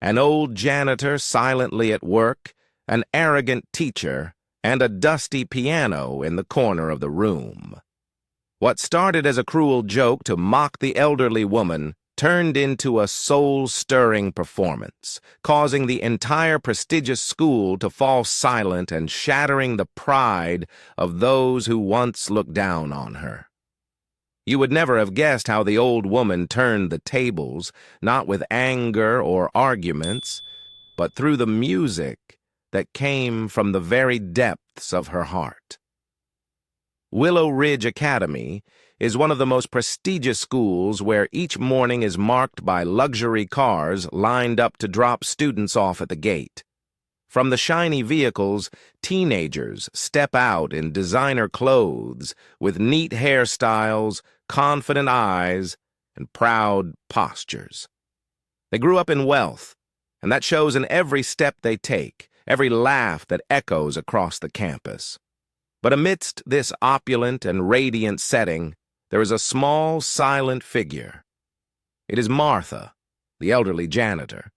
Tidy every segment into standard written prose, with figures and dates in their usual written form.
An old janitor silently at work, an arrogant teacher, and a dusty piano in the corner of the room. What started as a cruel joke to mock the elderly woman turned into a soul-stirring performance, causing the entire prestigious school to fall silent and shattering the pride of those who once looked down on her. You would never have guessed how the old woman turned the tables, not with anger or arguments, but through the music that came from the very depths of her heart. Willow Ridge Academy is one of the most prestigious schools where each morning is marked by luxury cars lined up to drop students off at the gate. From the shiny vehicles, teenagers step out in designer clothes with neat hairstyles, confident eyes, and proud postures. They grew up in wealth, and that shows in every step they take, every laugh that echoes across the campus. But amidst this opulent and radiant setting, there is a small, silent figure. It is Martha, the elderly janitor,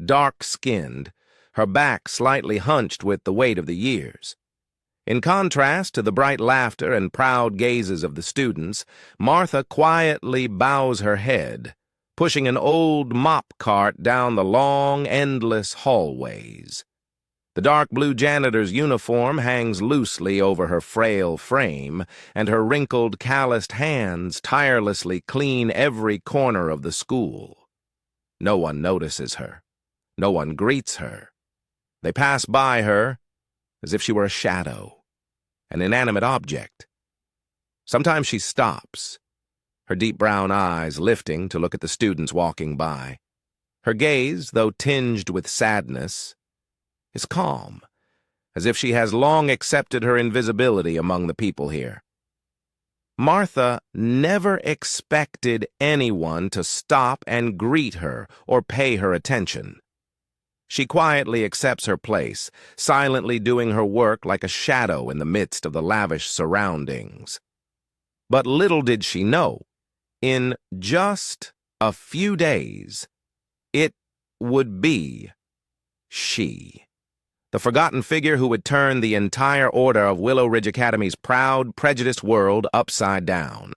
dark-skinned, her back slightly hunched with the weight of the years. In contrast to the bright laughter and proud gazes of the students, Martha quietly bows her head, pushing an old mop cart down the long, endless hallways. The dark blue janitor's uniform hangs loosely over her frail frame, and her wrinkled, calloused hands tirelessly clean every corner of the school. No one notices her. No one greets her. They pass by her as if she were a shadow, an inanimate object. Sometimes she stops, her deep brown eyes lifting to look at the students walking by. Her gaze, though tinged with sadness, is calm, as if she has long accepted her invisibility among the people here. Martha never expected anyone to stop and greet her or pay her attention. She quietly accepts her place, silently doing her work like a shadow in the midst of the lavish surroundings. But little did she know, in just a few days, it would be she. The forgotten figure who would turn the entire order of Willow Ridge Academy's proud, prejudiced world upside down.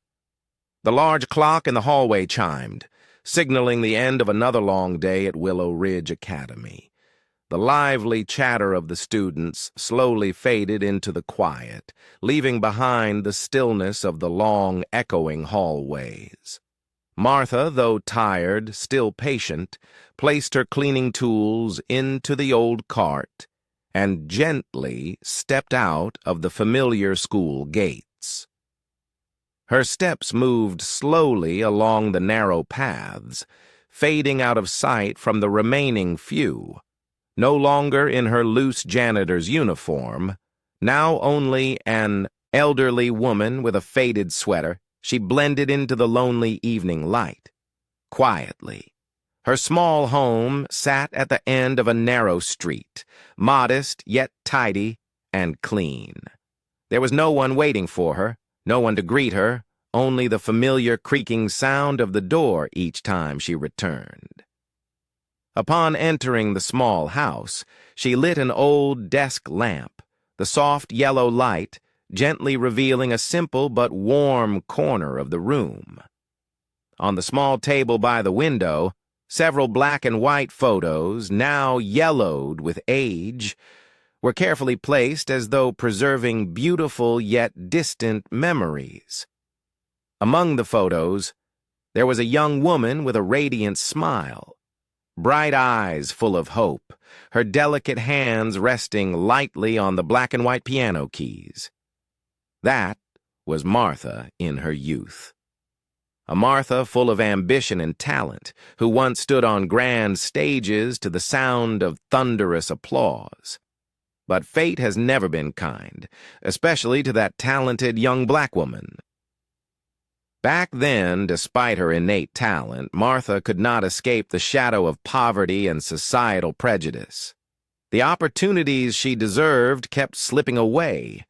The large clock in the hallway chimed, signaling the end of another long day at Willow Ridge Academy. The lively chatter of the students slowly faded into the quiet, leaving behind the stillness of the long, echoing hallways. Martha, though tired, still patient, placed her cleaning tools into the old cart and gently stepped out of the familiar school gates. Her steps moved slowly along the narrow paths, fading out of sight from the remaining few. No longer in her loose janitor's uniform, now only an elderly woman with a faded sweater, she blended into the lonely evening light. Quietly, her small home sat at the end of a narrow street, modest yet tidy and clean. There was no one waiting for her, no one to greet her, only the familiar creaking sound of the door each time she returned. Upon entering the small house, she lit an old desk lamp, the soft yellow light gently revealing a simple but warm corner of the room. On the small table by the window, several black and white photos, now yellowed with age, were carefully placed as though preserving beautiful yet distant memories. Among the photos, there was a young woman with a radiant smile, bright eyes full of hope, her delicate hands resting lightly on the black and white piano keys. That was Martha in her youth. A Martha full of ambition and talent, who once stood on grand stages to the sound of thunderous applause. But fate has never been kind, especially to that talented young black woman. Back then, despite her innate talent, Martha could not escape the shadow of poverty and societal prejudice. The opportunities she deserved kept slipping away,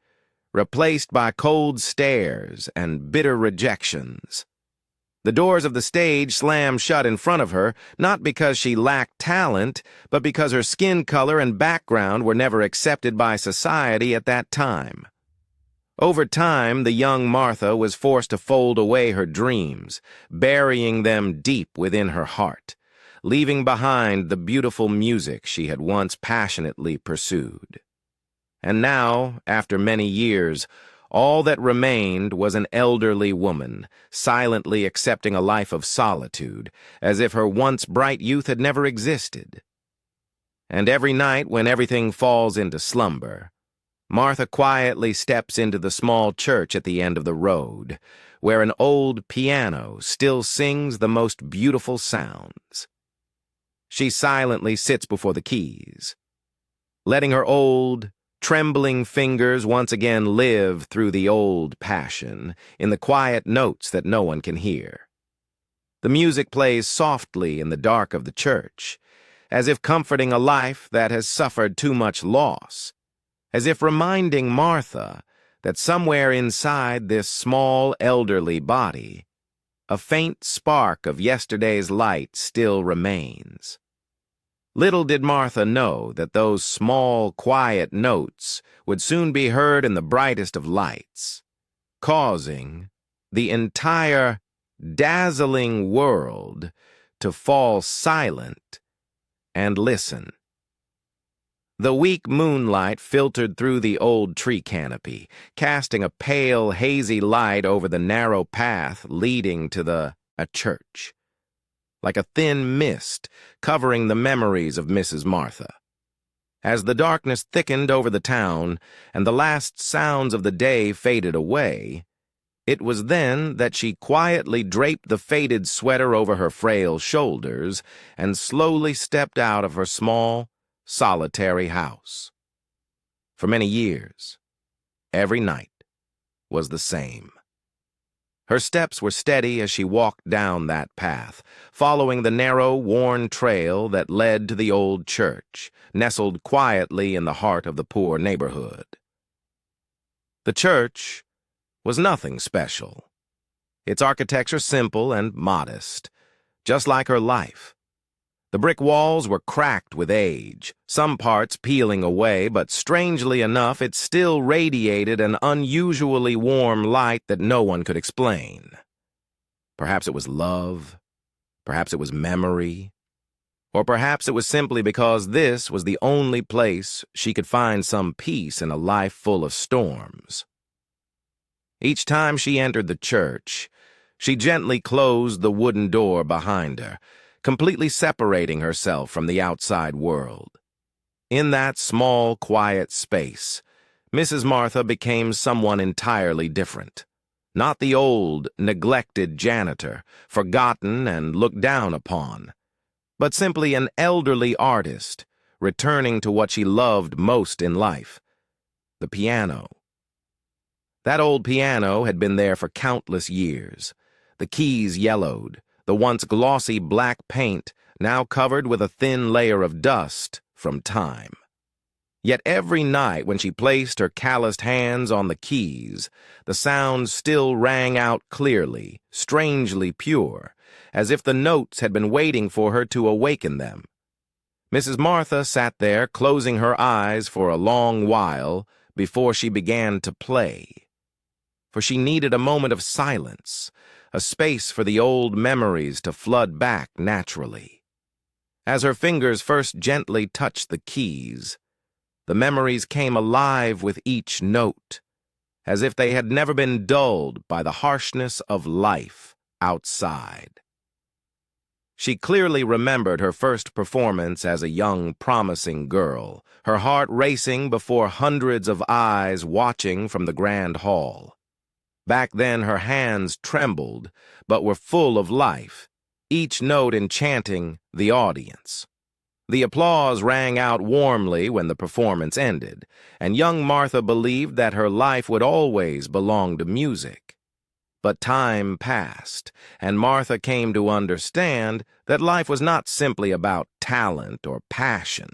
replaced by cold stares and bitter rejections. The doors of the stage slammed shut in front of her, not because she lacked talent, but because her skin color and background were never accepted by society at that time. Over time, the young Martha was forced to fold away her dreams, burying them deep within her heart, leaving behind the beautiful music she had once passionately pursued. And now, after many years, all that remained was an elderly woman, silently accepting a life of solitude, as if her once bright youth had never existed. And every night, when everything falls into slumber, Martha quietly steps into the small church at the end of the road, where an old piano still sings the most beautiful sounds. She silently sits before the keys, letting her old, trembling fingers once again live through the old passion in the quiet notes that no one can hear. The music plays softly in the dark of the church, as if comforting a life that has suffered too much loss, as if reminding Martha that somewhere inside this small elderly body, a faint spark of yesterday's light still remains. Little did Martha know that those small, quiet notes would soon be heard in the brightest of lights, causing the entire dazzling world to fall silent and listen. The weak moonlight filtered through the old tree canopy, casting a pale, hazy light over the narrow path leading to a church, like a thin mist covering the memories of Mrs. Martha. As the darkness thickened over the town and the last sounds of the day faded away, it was then that she quietly draped the faded sweater over her frail shoulders and slowly stepped out of her small, solitary house. For many years, every night was the same. Her steps were steady as she walked down that path, following the narrow, worn trail that led to the old church, nestled quietly in the heart of the poor neighborhood. The church was nothing special. Its architecture simple and modest, just like her life. The brick walls were cracked with age, some parts peeling away, but strangely enough, it still radiated an unusually warm light that no one could explain. Perhaps it was love, perhaps it was memory, or perhaps it was simply because this was the only place she could find some peace in a life full of storms. Each time she entered the church, she gently closed the wooden door behind her, completely separating herself from the outside world. In that small, quiet space, Mrs. Martha became someone entirely different. Not the old, neglected janitor, forgotten and looked down upon, but simply an elderly artist, returning to what she loved most in life, the piano. That old piano had been there for countless years. The keys yellowed, the once glossy black paint now covered with a thin layer of dust from time. Yet every night when she placed her calloused hands on the keys, the sounds still rang out clearly, strangely pure, as if the notes had been waiting for her to awaken them. Mrs. Martha sat there, closing her eyes for a long while before she began to play. For she needed a moment of silence, a space for the old memories to flood back naturally. As her fingers first gently touched the keys, the memories came alive with each note, as if they had never been dulled by the harshness of life outside. She clearly remembered her first performance as a young, promising girl, her heart racing before hundreds of eyes watching from the grand hall. Back then her hands trembled, but were full of life, each note enchanting the audience. The applause rang out warmly when the performance ended, and young Martha believed that her life would always belong to music. But time passed, and Martha came to understand that life was not simply about talent or passion.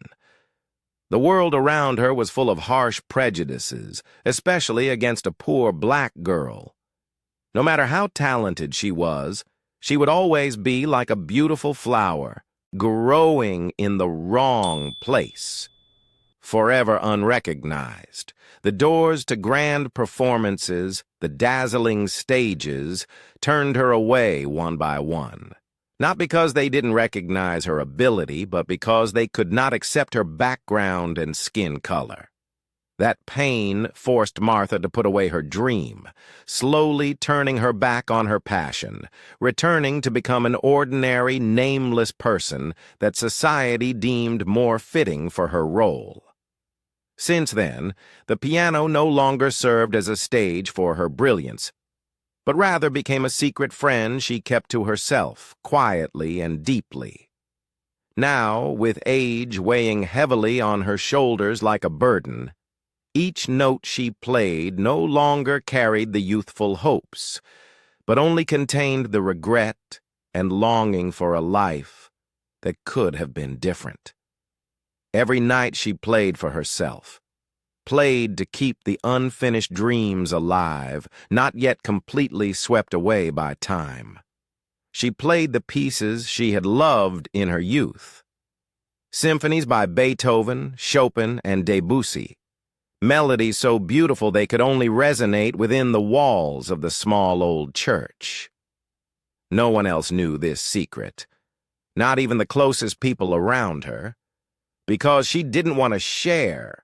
The world around her was full of harsh prejudices, especially against a poor black girl. No matter how talented she was, She would always be like a beautiful flower, growing in the wrong place, forever unrecognized. The doors to grand performances, the dazzling stages, turned her away one by one. Not because they didn't recognize her ability, but because they could not accept her background and skin color. That pain forced Martha to put away her dream, slowly turning her back on her passion, returning to become an ordinary, nameless person that society deemed more fitting for her role. Since then, the piano no longer served as a stage for her brilliance, but rather became a secret friend she kept to herself, quietly and deeply. Now, with age weighing heavily on her shoulders like a burden, each note she played no longer carried the youthful hopes, but only contained the regret and longing for a life that could have been different. Every night she played for herself, played to keep the unfinished dreams alive, not yet completely swept away by time. She played the pieces she had loved in her youth. Symphonies by Beethoven, Chopin, and Debussy. Melodies so beautiful they could only resonate within the walls of the small old church. No one else knew this secret, not even the closest people around her, because she didn't want to share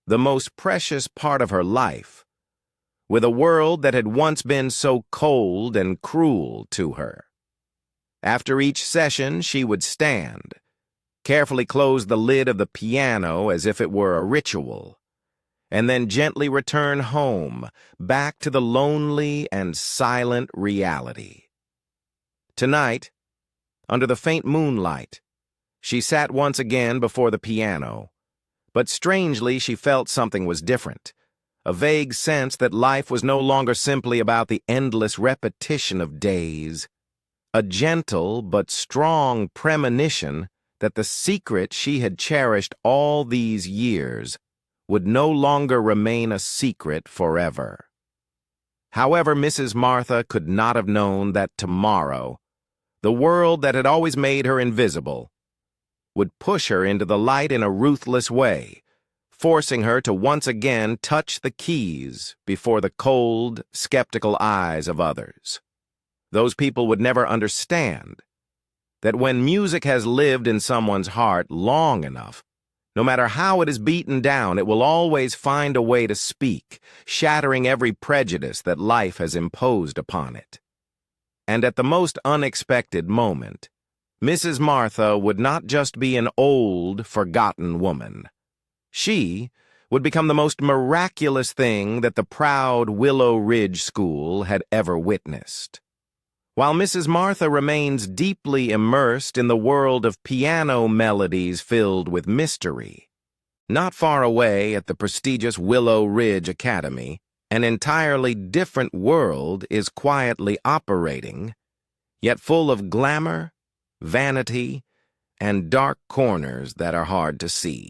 the most precious part of her life with a world that had once been so cold and cruel to her. After each session, she would stand, carefully close the lid of the piano as if it were a ritual, and then gently return home, back to the lonely and silent reality. Tonight, under the faint moonlight, she sat once again before the piano, but strangely she felt something was different, a vague sense that life was no longer simply about the endless repetition of days, a gentle but strong premonition that the secret she had cherished all these years would no longer remain a secret forever. However, Mrs. Martha could not have known that tomorrow, the world that had always made her invisible would push her into the light in a ruthless way, forcing her to once again touch the keys before the cold, skeptical eyes of others. Those people would never understand that when music has lived in someone's heart long enough, no matter how it is beaten down, it will always find a way to speak, shattering every prejudice that life has imposed upon it. And at the most unexpected moment, Mrs. Martha would not just be an old, forgotten woman. She would become the most miraculous thing that the proud Willow Ridge School had ever witnessed. While Mrs. Martha remains deeply immersed in the world of piano melodies filled with mystery, not far away at the prestigious Willow Ridge Academy, an entirely different world is quietly operating, yet full of glamour, vanity, and dark corners that are hard to see.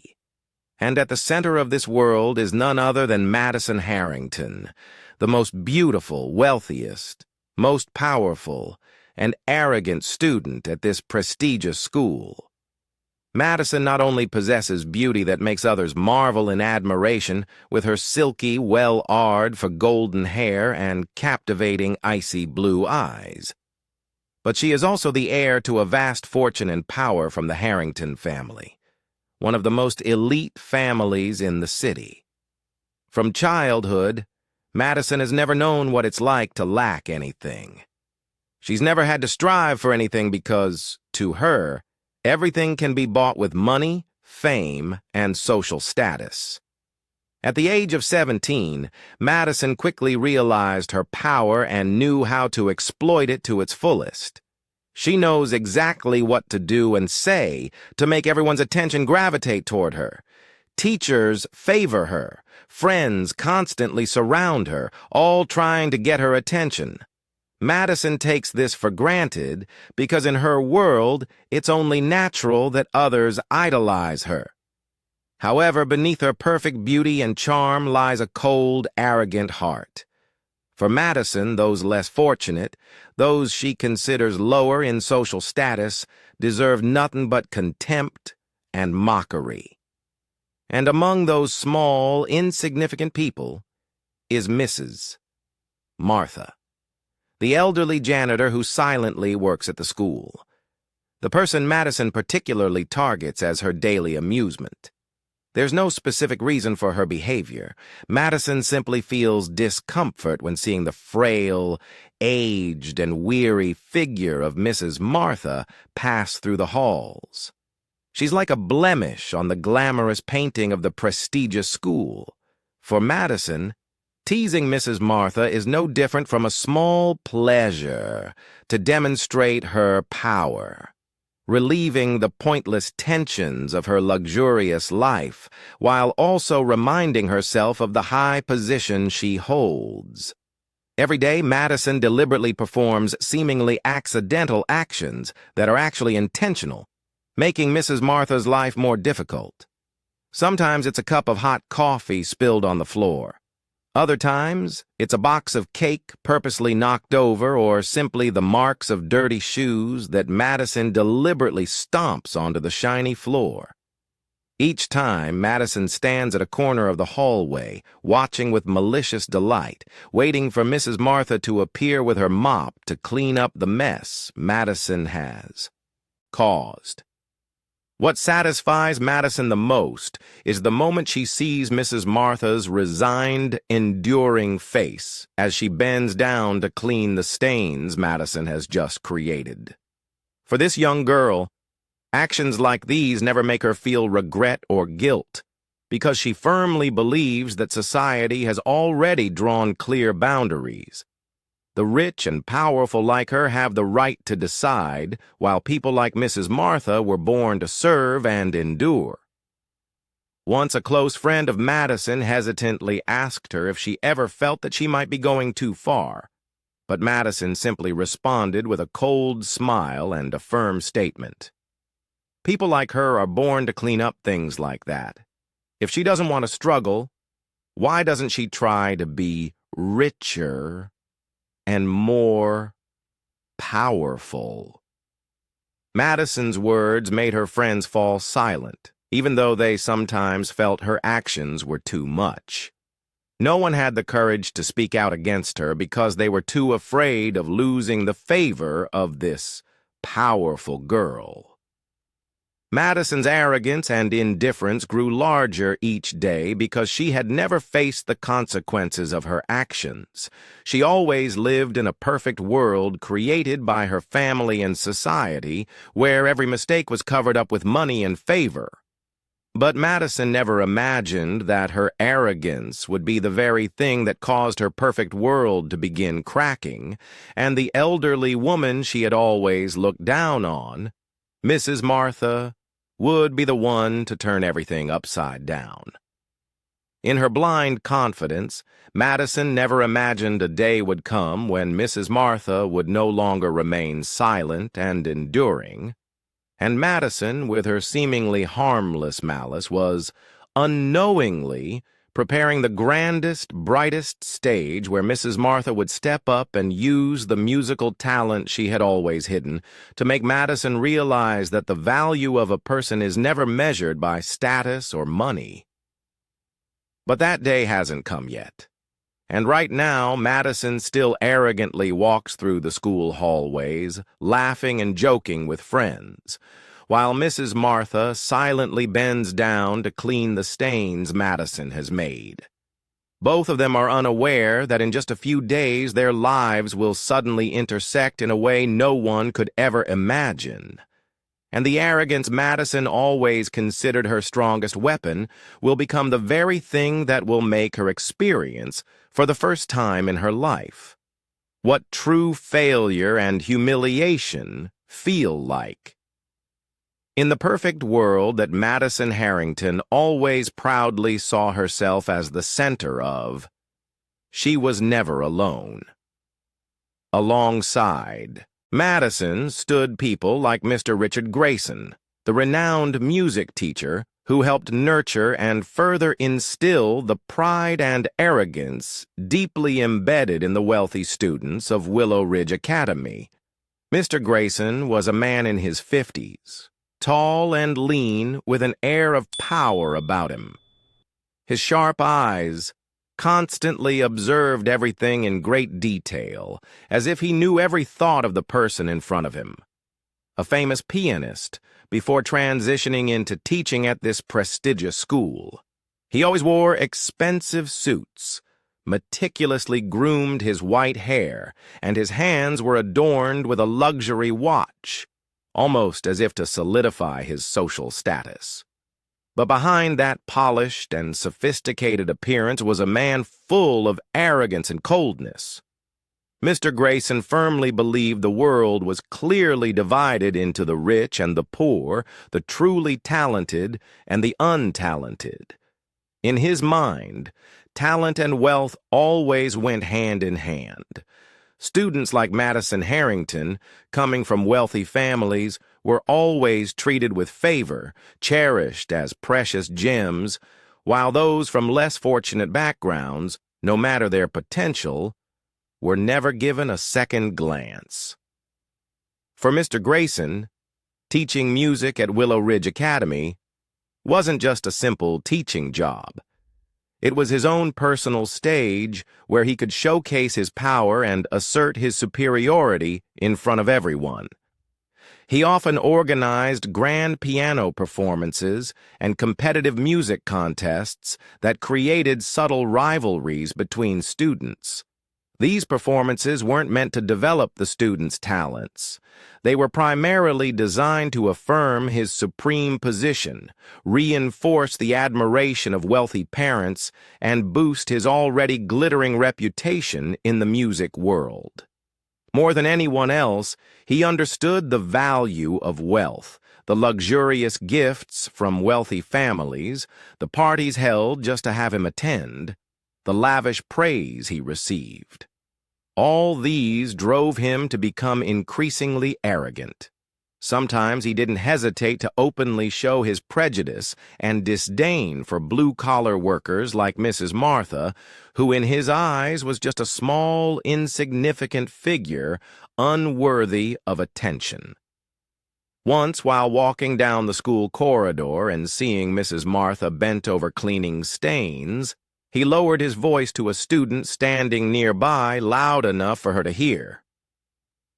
And at the center of this world is none other than Madison Harrington, the most beautiful, wealthiest, most powerful, and arrogant student at this prestigious school. Madison not only possesses beauty that makes others marvel in admiration with her silky, well-oiled for golden hair and captivating icy blue eyes, but she is also the heir to a vast fortune and power from the Harrington family, one of the most elite families in the city. From childhood, Madison has never known what it's like to lack anything. She's never had to strive for anything because, to her, everything can be bought with money, fame, and social status. At the age of 17, Madison quickly realized her power and knew how to exploit it to its fullest. She knows exactly what to do and say to make everyone's attention gravitate toward her. Teachers favor her. Friends constantly surround her, all trying to get her attention. Madison takes this for granted because in her world, it's only natural that others idolize her. However, beneath her perfect beauty and charm lies a cold, arrogant heart. For Madison, those less fortunate, those she considers lower in social status, deserve nothing but contempt and mockery. And among those small, insignificant people is Mrs. Martha, the elderly janitor who silently works at the school, the person Madison particularly targets as her daily amusement. There's no specific reason for her behavior. Madison simply feels discomfort when seeing the frail, aged, and weary figure of Mrs. Martha pass through the halls. She's like a blemish on the glamorous painting of the prestigious school. For Madison, teasing Mrs. Martha is no different from a small pleasure to demonstrate her power, relieving the pointless tensions of her luxurious life, while also reminding herself of the high position she holds. Every day, Madison deliberately performs seemingly accidental actions that are actually intentional, making Mrs. Martha's life more difficult. Sometimes it's a cup of hot coffee spilled on the floor. Other times, it's a box of cake purposely knocked over, or simply the marks of dirty shoes that Madison deliberately stomps onto the shiny floor. Each time, Madison stands at a corner of the hallway, watching with malicious delight, waiting for Mrs. Martha to appear with her mop to clean up the mess Madison has caused. What satisfies Madison the most is the moment she sees Mrs. Martha's resigned, enduring face as she bends down to clean the stains Madison has just created. For this young girl, actions like these never make her feel regret or guilt, because she firmly believes that society has already drawn clear boundaries. The rich and powerful like her have the right to decide, while people like Mrs. Martha were born to serve and endure. Once a close friend of Madison hesitantly asked her if she ever felt that she might be going too far, but Madison simply responded with a cold smile and a firm statement. People like her are born to clean up things like that. If she doesn't want to struggle, why doesn't she try to be richer and more powerful? Madison's words made her friends fall silent, even though they sometimes felt her actions were too much. No one had the courage to speak out against her because they were too afraid of losing the favor of this powerful girl. Madison's arrogance and indifference grew larger each day because she had never faced the consequences of her actions. She always lived in a perfect world created by her family and society, where every mistake was covered up with money and favor. But Madison never imagined that her arrogance would be the very thing that caused her perfect world to begin cracking, and the elderly woman she had always looked down on, Mrs. Martha, would be the one to turn everything upside down. In her blind confidence, Madison never imagined a day would come when Mrs. Martha would no longer remain silent and enduring, and Madison, with her seemingly harmless malice, was unknowingly preparing the grandest, brightest stage where Mrs. Martha would step up and use the musical talent she had always hidden to make Madison realize that the value of a person is never measured by status or money. But that day hasn't come yet. And right now, Madison still arrogantly walks through the school hallways, laughing and joking with friends, while Mrs. Martha silently bends down to clean the stains Madison has made. Both of them are unaware that in just a few days their lives will suddenly intersect in a way no one could ever imagine. And the arrogance Madison always considered her strongest weapon will become the very thing that will make her experience, for the first time in her life, what true failure and humiliation feel like. In the perfect world that Madison Harrington always proudly saw herself as the center of, she was never alone. Alongside Madison stood people like Mr. Richard Grayson, the renowned music teacher who helped nurture and further instill the pride and arrogance deeply embedded in the wealthy students of Willow Ridge Academy. Mr. Grayson was a man in his 50s, tall and lean with an air of power about him. His sharp eyes constantly observed everything in great detail, as if he knew every thought of the person in front of him. A famous pianist, before transitioning into teaching at this prestigious school, he always wore expensive suits, meticulously groomed his white hair, and his hands were adorned with a luxury watch, almost as if to solidify his social status. But behind that polished and sophisticated appearance was a man full of arrogance and coldness. Mr. Grayson firmly believed the world was clearly divided into the rich and the poor, the truly talented and the untalented. In his mind, talent and wealth always went hand in hand. Students like Madison Harrington, coming from wealthy families, were always treated with favor, cherished as precious gems, while those from less fortunate backgrounds, no matter their potential, were never given a second glance. For Mr. Grayson, teaching music at Willow Ridge Academy wasn't just a simple teaching job. It was his own personal stage where he could showcase his power and assert his superiority in front of everyone. He often organized grand piano performances and competitive music contests that created subtle rivalries between students. These performances weren't meant to develop the students' talents. They were primarily designed to affirm his supreme position, reinforce the admiration of wealthy parents, and boost his already glittering reputation in the music world. More than anyone else, he understood the value of wealth, the luxurious gifts from wealthy families, the parties held just to have him attend, the lavish praise he received. All these drove him to become increasingly arrogant. Sometimes he didn't hesitate to openly show his prejudice and disdain for blue-collar workers like Mrs. Martha, who in his eyes was just a small, insignificant figure, unworthy of attention. Once, while walking down the school corridor and seeing Mrs. Martha bent over cleaning stains, he lowered his voice to a student standing nearby loud enough for her to hear.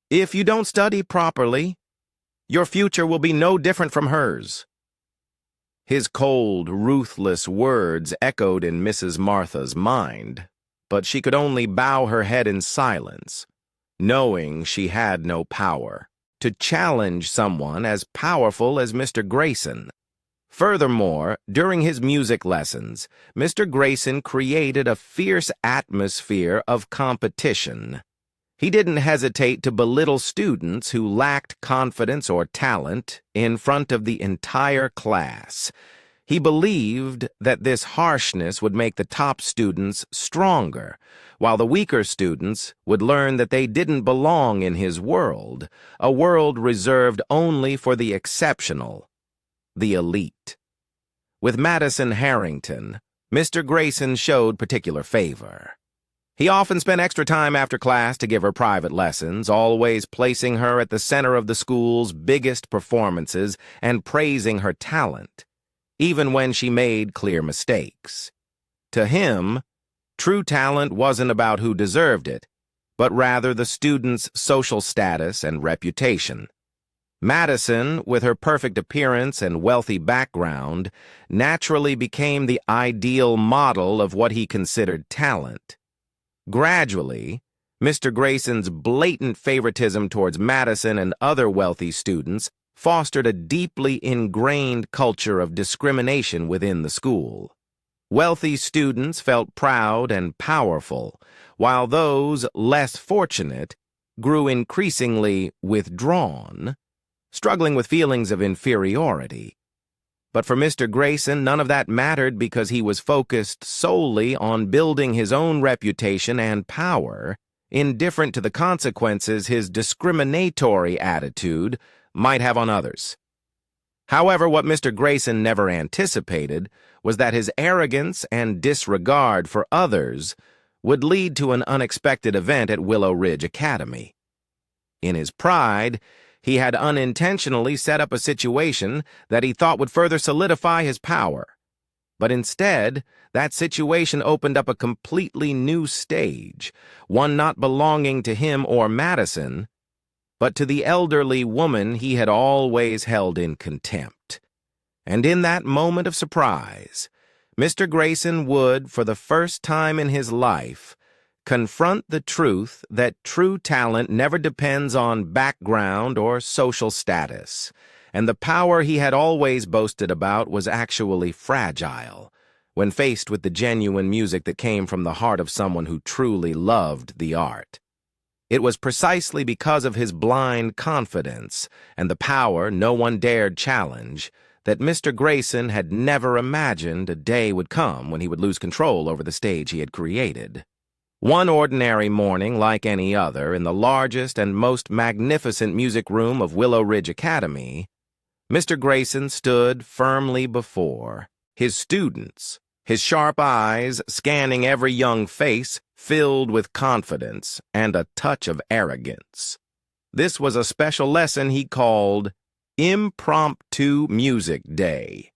"If you don't study properly, your future will be no different from hers." His cold, ruthless words echoed in Mrs. Martha's mind, but she could only bow her head in silence, knowing she had no power to challenge someone as powerful as Mr. Grayson. Furthermore, during his music lessons, Mr. Grayson created a fierce atmosphere of competition. He didn't hesitate to belittle students who lacked confidence or talent in front of the entire class. He believed that this harshness would make the top students stronger, while the weaker students would learn that they didn't belong in his world, a world reserved only for the exceptional, the elite. With Madison Harrington, Mr. Grayson showed particular favor. He often spent extra time after class to give her private lessons, always placing her at the center of the school's biggest performances and praising her talent, even when she made clear mistakes. To him, true talent wasn't about who deserved it, but rather the student's social status and reputation. Madison, with her perfect appearance and wealthy background, naturally became the ideal model of what he considered talent. Gradually, Mr. Grayson's blatant favoritism towards Madison and other wealthy students fostered a deeply ingrained culture of discrimination within the school. Wealthy students felt proud and powerful, while those less fortunate grew increasingly withdrawn, struggling with feelings of inferiority. But for Mr. Grayson, none of that mattered because he was focused solely on building his own reputation and power, indifferent to the consequences his discriminatory attitude might have on others. However, what Mr. Grayson never anticipated was that his arrogance and disregard for others would lead to an unexpected event at Willow Ridge Academy. In his pride, he had unintentionally set up a situation that he thought would further solidify his power. But instead, that situation opened up a completely new stage, one not belonging to him or Madison, but to the elderly woman he had always held in contempt. And in that moment of surprise, Mr. Grayson would, for the first time in his life, confront the truth that true talent never depends on background or social status, and the power he had always boasted about was actually fragile when faced with the genuine music that came from the heart of someone who truly loved the art. It was precisely because of his blind confidence and the power no one dared challenge that Mr. Grayson had never imagined a day would come when he would lose control over the stage he had created. One ordinary morning like any other in the largest and most magnificent music room of Willow Ridge Academy, Mr. Grayson stood firmly before his students, his sharp eyes scanning every young face filled with confidence and a touch of arrogance. This was a special lesson he called Impromptu Music Day,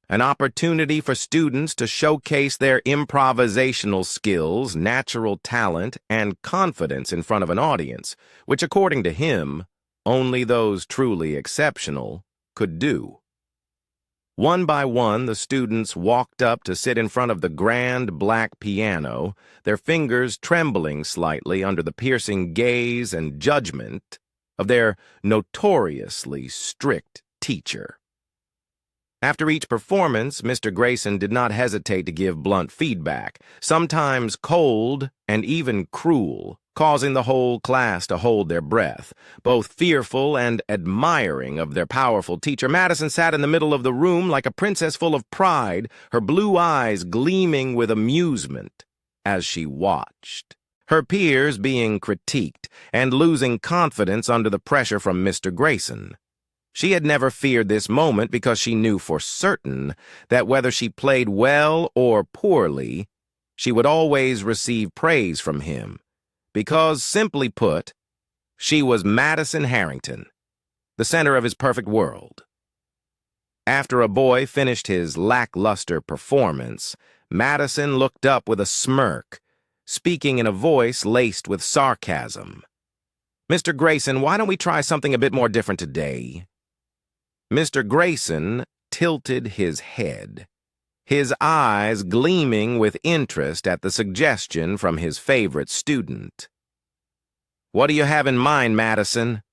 an opportunity for students to showcase their improvisational skills, natural talent, and confidence in front of an audience, which, according to him, only those truly exceptional could do. One by one, the students walked up to sit in front of the grand black piano, their fingers trembling slightly under the piercing gaze and judgment of their notoriously strict teacher. After each performance, Mr. Grayson did not hesitate to give blunt feedback, sometimes cold and even cruel, causing the whole class to hold their breath. Both fearful and admiring of their powerful teacher, Madison sat in the middle of the room like a princess full of pride, her blue eyes gleaming with amusement as she watched, her peers being critiqued and losing confidence under the pressure from Mr. Grayson. She had never feared this moment because she knew for certain that whether she played well or poorly, she would always receive praise from him. Because, simply put, she was Madison Harrington, the center of his perfect world. After a boy finished his lackluster performance, Madison looked up with a smirk, speaking in a voice laced with sarcasm. "Mr. Grayson, why don't we try something a bit more different today?" Mr. Grayson tilted his head, his eyes gleaming with interest at the suggestion from his favorite student. "What do you have in mind, Madison?"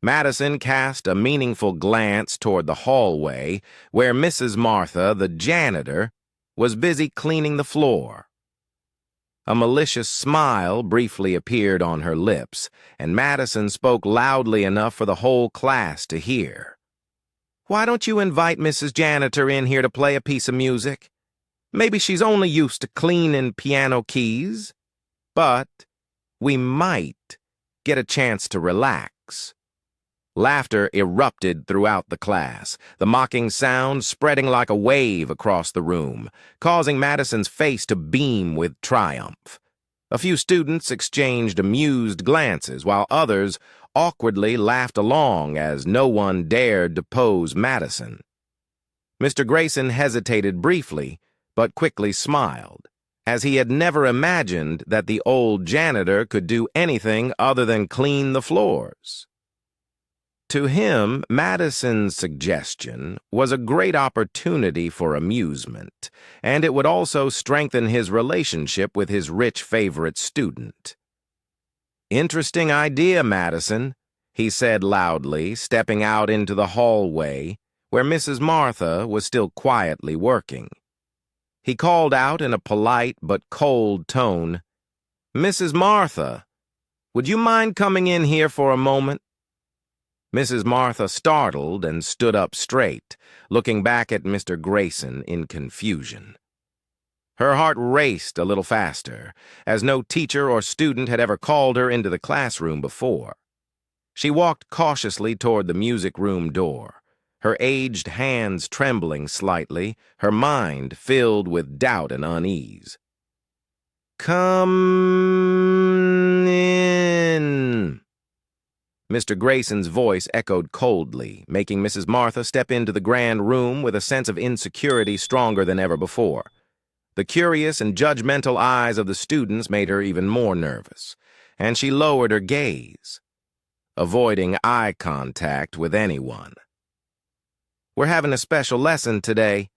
Madison cast a meaningful glance toward the hallway where Mrs. Martha, the janitor, was busy cleaning the floor. A malicious smile briefly appeared on her lips, and Madison spoke loudly enough for the whole class to hear. "Why don't you invite Mrs. Janitor in here to play a piece of music? Maybe she's only used to cleaning piano keys, but we might get a chance to relax." Laughter erupted throughout the class, the mocking sound spreading like a wave across the room, causing Madison's face to beam with triumph. A few students exchanged amused glances, while others awkwardly laughed along as no one dared depose Madison. Mr. Grayson hesitated briefly, but quickly smiled, as he had never imagined that the old janitor could do anything other than clean the floors. To him, Madison's suggestion was a great opportunity for amusement, and it would also strengthen his relationship with his rich favorite student. "Interesting idea, Madison," he said loudly, stepping out into the hallway where Mrs. Martha was still quietly working. He called out in a polite but cold tone, "Mrs. Martha, would you mind coming in here for a moment?" Mrs. Martha startled and stood up straight, looking back at Mr. Grayson in confusion. Her heart raced a little faster, as no teacher or student had ever called her into the classroom before. She walked cautiously toward the music room door, her aged hands trembling slightly, her mind filled with doubt and unease. "Come in." Mr. Grayson's voice echoed coldly, making Mrs. Martha step into the grand room with a sense of insecurity stronger than ever before. The curious and judgmental eyes of the students made her even more nervous, and she lowered her gaze, avoiding eye contact with anyone. "We're having a special lesson today,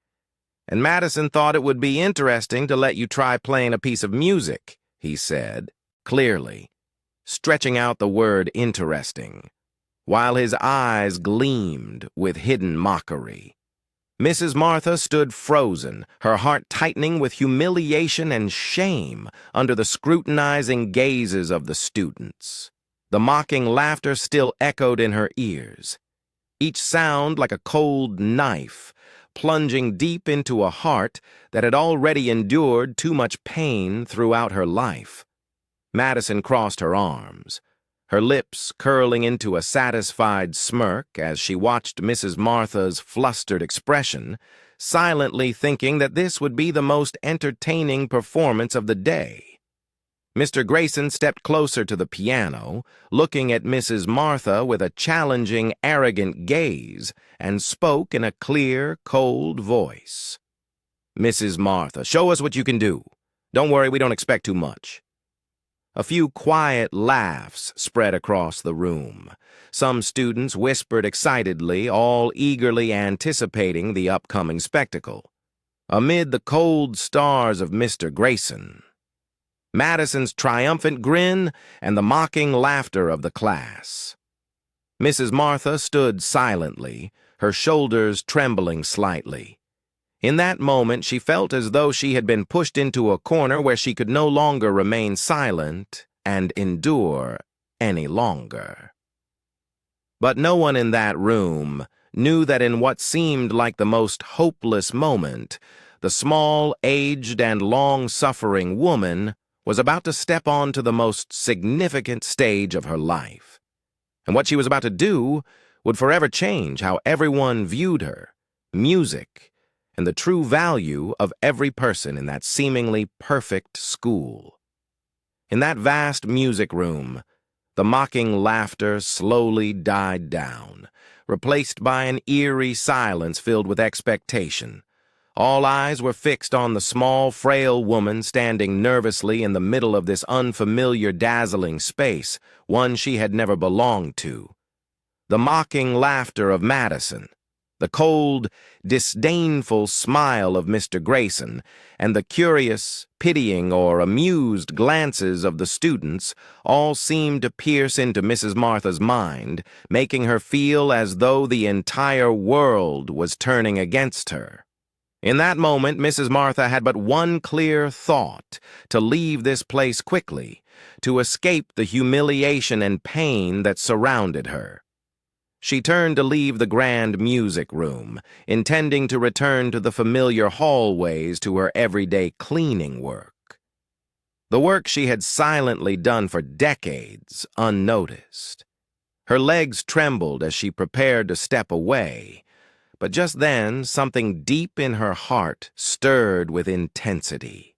and Madison thought it would be interesting to let you try playing a piece of music," he said, clearly, stretching out the word interesting, while his eyes gleamed with hidden mockery. Mrs. Martha stood frozen, her heart tightening with humiliation and shame under the scrutinizing gazes of the students. The mocking laughter still echoed in her ears, each sound like a cold knife, plunging deep into a heart that had already endured too much pain throughout her life. Madison crossed her arms, her lips curling into a satisfied smirk as she watched Mrs. Martha's flustered expression, silently thinking that this would be the most entertaining performance of the day. Mr. Grayson stepped closer to the piano, looking at Mrs. Martha with a challenging, arrogant gaze, and spoke in a clear, cold voice. "Mrs. Martha, show us what you can do. Don't worry, we don't expect too much." A few quiet laughs spread across the room. Some students whispered excitedly, all eagerly anticipating the upcoming spectacle. Amid the cold stars of Mr. Grayson, Madison's triumphant grin, and the mocking laughter of the class, Mrs. Martha stood silently, her shoulders trembling slightly. In that moment, she felt as though she had been pushed into a corner where she could no longer remain silent and endure any longer. But no one in that room knew that in what seemed like the most hopeless moment, the small, aged, and long-suffering woman was about to step onto the most significant stage of her life. And what she was about to do would forever change how everyone viewed her, music, and the true value of every person in that seemingly perfect school. In that vast music room, the mocking laughter slowly died down, replaced by an eerie silence filled with expectation. All eyes were fixed on the small, frail woman standing nervously in the middle of this unfamiliar, dazzling space, one she had never belonged to. The mocking laughter of Madison, the cold, disdainful smile of Mr. Grayson, and the curious, pitying, or amused glances of the students all seemed to pierce into Mrs. Martha's mind, making her feel as though the entire world was turning against her. In that moment, Mrs. Martha had but one clear thought: to leave this place quickly, to escape the humiliation and pain that surrounded her. She turned to leave the grand music room, intending to return to the familiar hallways to her everyday cleaning work. The work she had silently done for decades, unnoticed. Her legs trembled as she prepared to step away, but just then something deep in her heart stirred with intensity.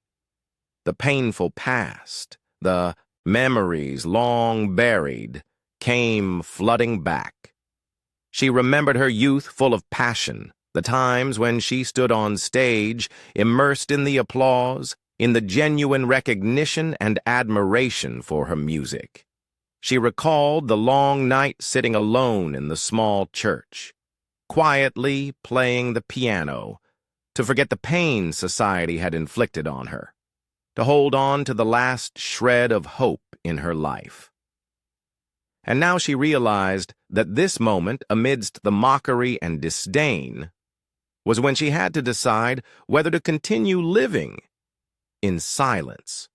The painful past, the memories long buried, came flooding back. She remembered her youth full of passion, the times when she stood on stage, immersed in the applause, in the genuine recognition and admiration for her music. She recalled the long night sitting alone in the small church, quietly playing the piano, to forget the pain society had inflicted on her, to hold on to the last shred of hope in her life. And now she realized that this moment, amidst the mockery and disdain, was when she had to decide whether to continue living in silence,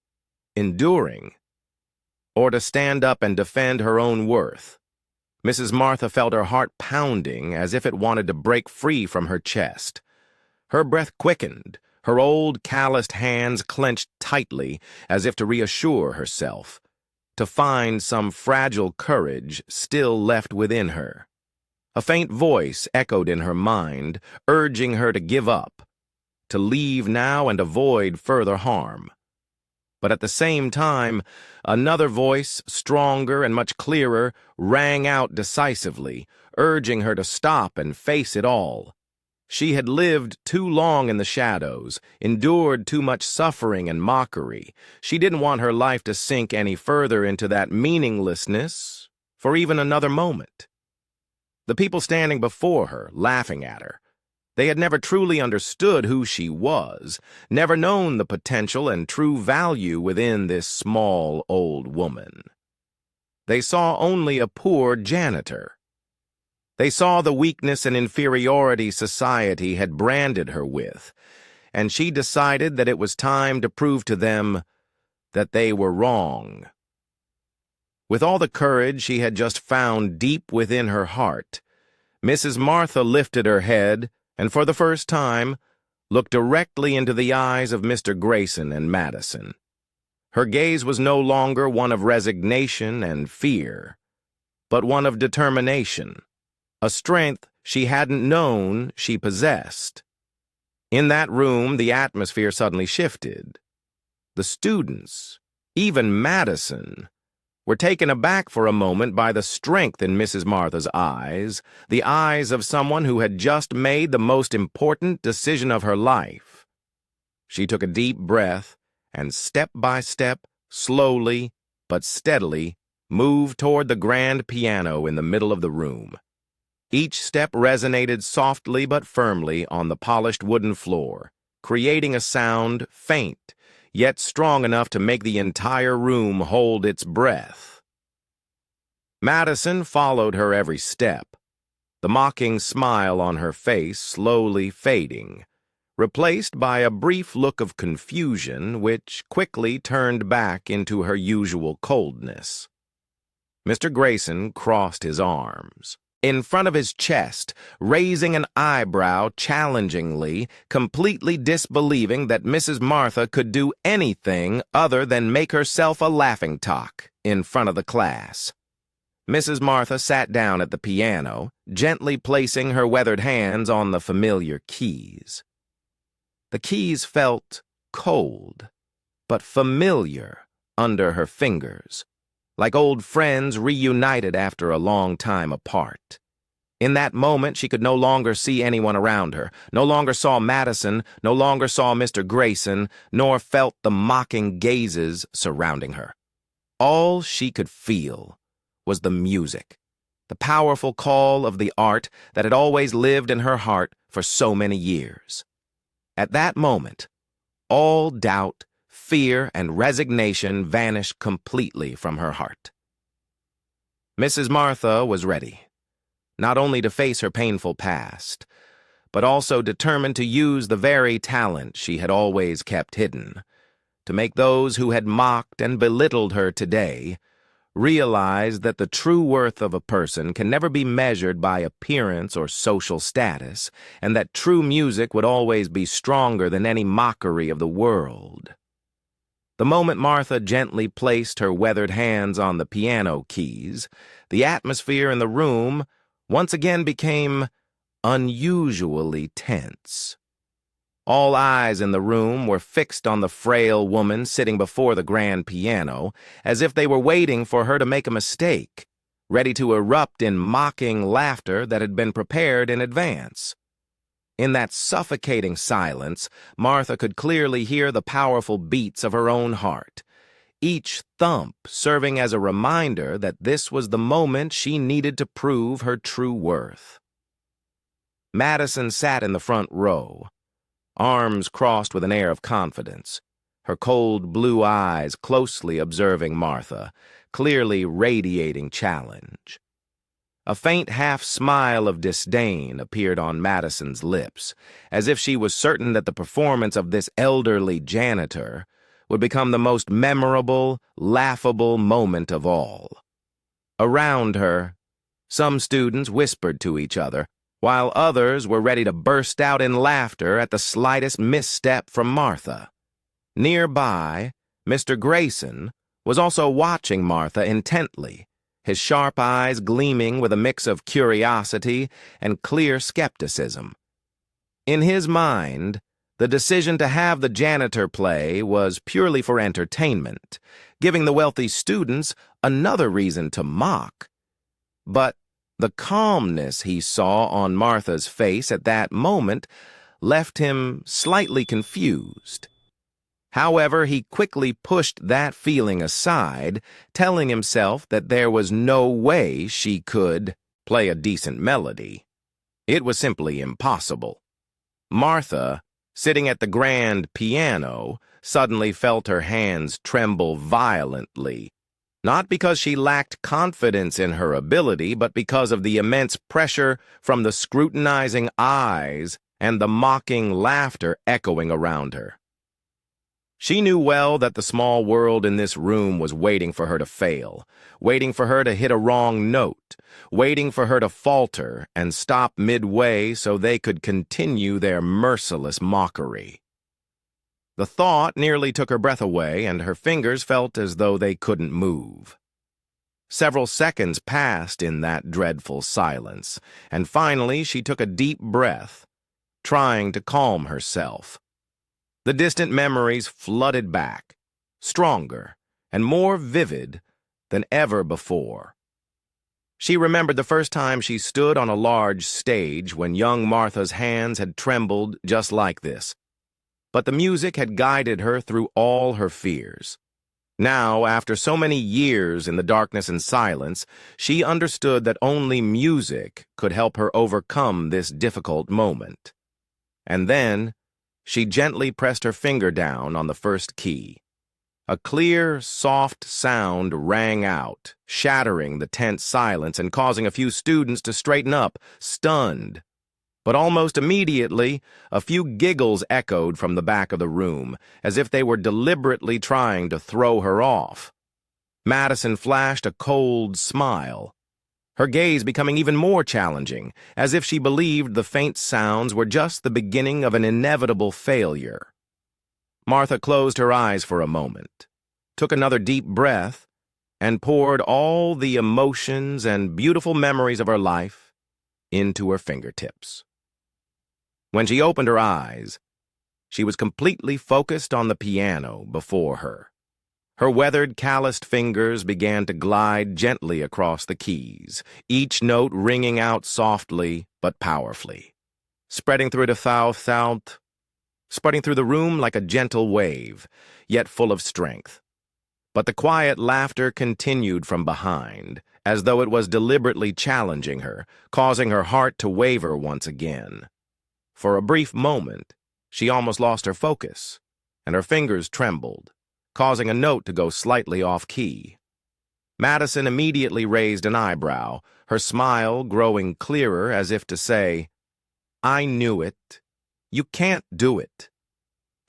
enduring, or to stand up and defend her own worth. Mrs. Martha felt her heart pounding as if it wanted to break free from her chest. Her breath quickened, her old calloused hands clenched tightly as if to reassure herself, to find some fragile courage still left within her. A faint voice echoed in her mind, urging her to give up, to leave now and avoid further harm. But at the same time, another voice, stronger and much clearer, rang out decisively, urging her to stop and face it all. She had lived too long in the shadows, endured too much suffering and mockery. She didn't want her life to sink any further into that meaninglessness for even another moment. The people standing before her, laughing at her, they had never truly understood who she was, never known the potential and true value within this small old woman. They saw only a poor janitor. They saw the weakness and inferiority society had branded her with, and she decided that it was time to prove to them that they were wrong. With all the courage she had just found deep within her heart, Mrs. Martha lifted her head and for the first time looked directly into the eyes of Mr. Grayson and Madison. Her gaze was no longer one of resignation and fear, but one of determination, a strength she hadn't known she possessed. In that room, the atmosphere suddenly shifted. The students, even Madison, were taken aback for a moment by the strength in Mrs. Martha's eyes, the eyes of someone who had just made the most important decision of her life. She took a deep breath and step by step, slowly but steadily, moved toward the grand piano in the middle of the room. Each step resonated softly but firmly on the polished wooden floor, creating a sound faint, yet strong enough to make the entire room hold its breath. Madison followed her every step, the mocking smile on her face slowly fading, replaced by a brief look of confusion which quickly turned back into her usual coldness. Mr. Grayson crossed his arms in front of his chest, raising an eyebrow challengingly, completely disbelieving that Mrs. Martha could do anything other than make herself a laughingstock in front of the class. Mrs. Martha sat down at the piano, gently placing her weathered hands on the familiar keys. The keys felt cold, but familiar under her fingers, like old friends reunited after a long time apart. In that moment, she could no longer see anyone around her, no longer saw Madison, no longer saw Mr. Grayson, nor felt the mocking gazes surrounding her. All she could feel was the music, the powerful call of the art that had always lived in her heart for so many years. At that moment, all doubt, fear, and resignation vanished completely from her heart. Mrs. Martha was ready, not only to face her painful past, but also determined to use the very talent she had always kept hidden, to make those who had mocked and belittled her today realize that the true worth of a person can never be measured by appearance or social status, and that true music would always be stronger than any mockery of the world. The moment Martha gently placed her weathered hands on the piano keys, the atmosphere in the room once again became unusually tense. All eyes in the room were fixed on the frail woman sitting before the grand piano, as if they were waiting for her to make a mistake, ready to erupt in mocking laughter that had been prepared in advance. In that suffocating silence, Martha could clearly hear the powerful beats of her own heart, each thump serving as a reminder that this was the moment she needed to prove her true worth. Madison sat in the front row, arms crossed with an air of confidence, her cold blue eyes closely observing Martha, clearly radiating challenge. A faint half-smile of disdain appeared on Madison's lips, as if she was certain that the performance of this elderly janitor would become the most memorable, laughable moment of all. Around her, some students whispered to each other, while others were ready to burst out in laughter at the slightest misstep from Martha. Nearby, Mr. Grayson was also watching Martha intently, his sharp eyes gleaming with a mix of curiosity and clear skepticism. In his mind, the decision to have the janitor play was purely for entertainment, giving the wealthy students another reason to mock. But the calmness he saw on Martha's face at that moment left him slightly confused. However, he quickly pushed that feeling aside, telling himself that there was no way she could play a decent melody. It was simply impossible. Martha, sitting at the grand piano, suddenly felt her hands tremble violently, not because she lacked confidence in her ability, but because of the immense pressure from the scrutinizing eyes and the mocking laughter echoing around her. She knew well that the small world in this room was waiting for her to fail, waiting for her to hit a wrong note, waiting for her to falter and stop midway so they could continue their merciless mockery. The thought nearly took her breath away, and her fingers felt as though they couldn't move. Several seconds passed in that dreadful silence, and finally she took a deep breath, trying to calm herself. The distant memories flooded back, stronger and more vivid than ever before. She remembered the first time she stood on a large stage when young Martha's hands had trembled just like this. But the music had guided her through all her fears. Now, after so many years in the darkness and silence, she understood that only music could help her overcome this difficult moment. And then, she gently pressed her finger down on the first key. A clear, soft sound rang out, shattering the tense silence and causing a few students to straighten up, stunned. But almost immediately, a few giggles echoed from the back of the room, as if they were deliberately trying to throw her off. Madison flashed a cold smile, her gaze becoming even more challenging, as if she believed the faint sounds were just the beginning of an inevitable failure. Martha closed her eyes for a moment, took another deep breath, and poured all the emotions and beautiful memories of her life into her fingertips. When she opened her eyes, she was completely focused on the piano before her. Her weathered, calloused fingers began to glide gently across the keys, each note ringing out softly but powerfully, spreading through spreading through the room like a gentle wave, yet full of strength. But the quiet laughter continued from behind, as though it was deliberately challenging her, causing her heart to waver once again. For a brief moment, she almost lost her focus, and her fingers trembled, causing a note to go slightly off-key. Madison immediately raised an eyebrow, her smile growing clearer as if to say, "I knew it. You can't do it."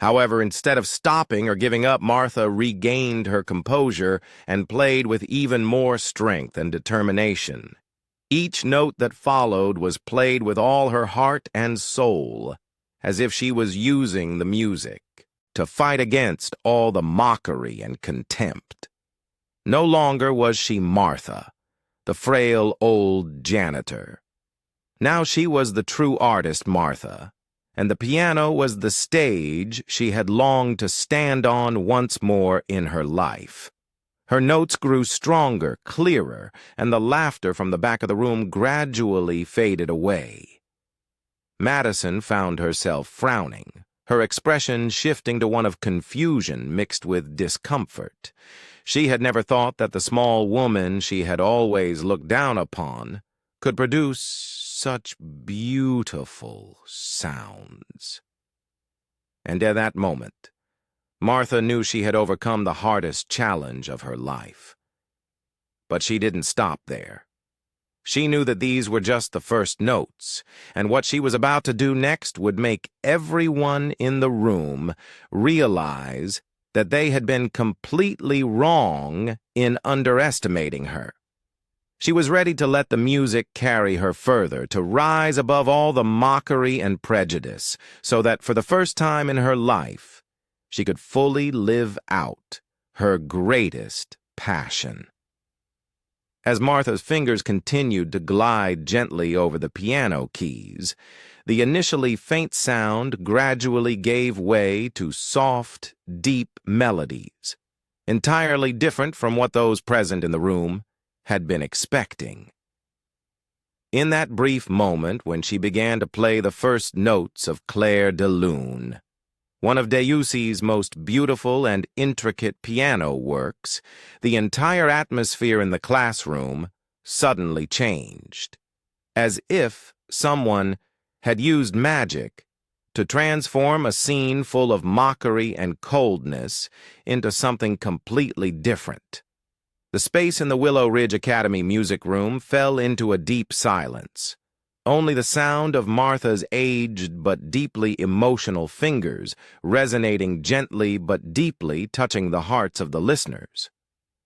However, instead of stopping or giving up, Martha regained her composure and played with even more strength and determination. Each note that followed was played with all her heart and soul, as if she was using the music to fight against all the mockery and contempt. No longer was she Martha, the frail old janitor. Now she was the true artist Martha, and the piano was the stage she had longed to stand on once more in her life. Her notes grew stronger, clearer, and the laughter from the back of the room gradually faded away. Madison found herself frowning, her expression shifting to one of confusion mixed with discomfort. She had never thought that the small woman she had always looked down upon could produce such beautiful sounds. And at that moment, Martha knew she had overcome the hardest challenge of her life. But she didn't stop there. She knew that these were just the first notes, and what she was about to do next would make everyone in the room realize that they had been completely wrong in underestimating her. She was ready to let the music carry her further, to rise above all the mockery and prejudice, so that for the first time in her life, she could fully live out her greatest passion. As Martha's fingers continued to glide gently over the piano keys, the initially faint sound gradually gave way to soft, deep melodies, entirely different from what those present in the room had been expecting. In that brief moment when she began to play the first notes of Clair de Lune, one of Debussy's most beautiful and intricate piano works, the entire atmosphere in the classroom suddenly changed, as if someone had used magic to transform a scene full of mockery and coldness into something completely different. The space in the Willow Ridge Academy music room fell into a deep silence. Only the sound of Martha's aged but deeply emotional fingers resonating gently but deeply, touching the hearts of the listeners.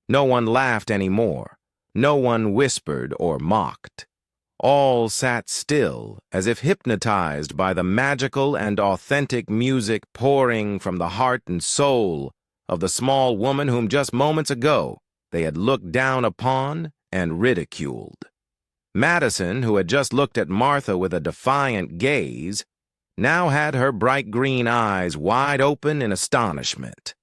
No one laughed anymore. No one whispered or mocked. All sat still, as if hypnotized by the magical and authentic music pouring from the heart and soul of the small woman whom just moments ago they had looked down upon and ridiculed. Madison, who had just looked at Martha with a defiant gaze, now had her bright green eyes wide open in astonishment.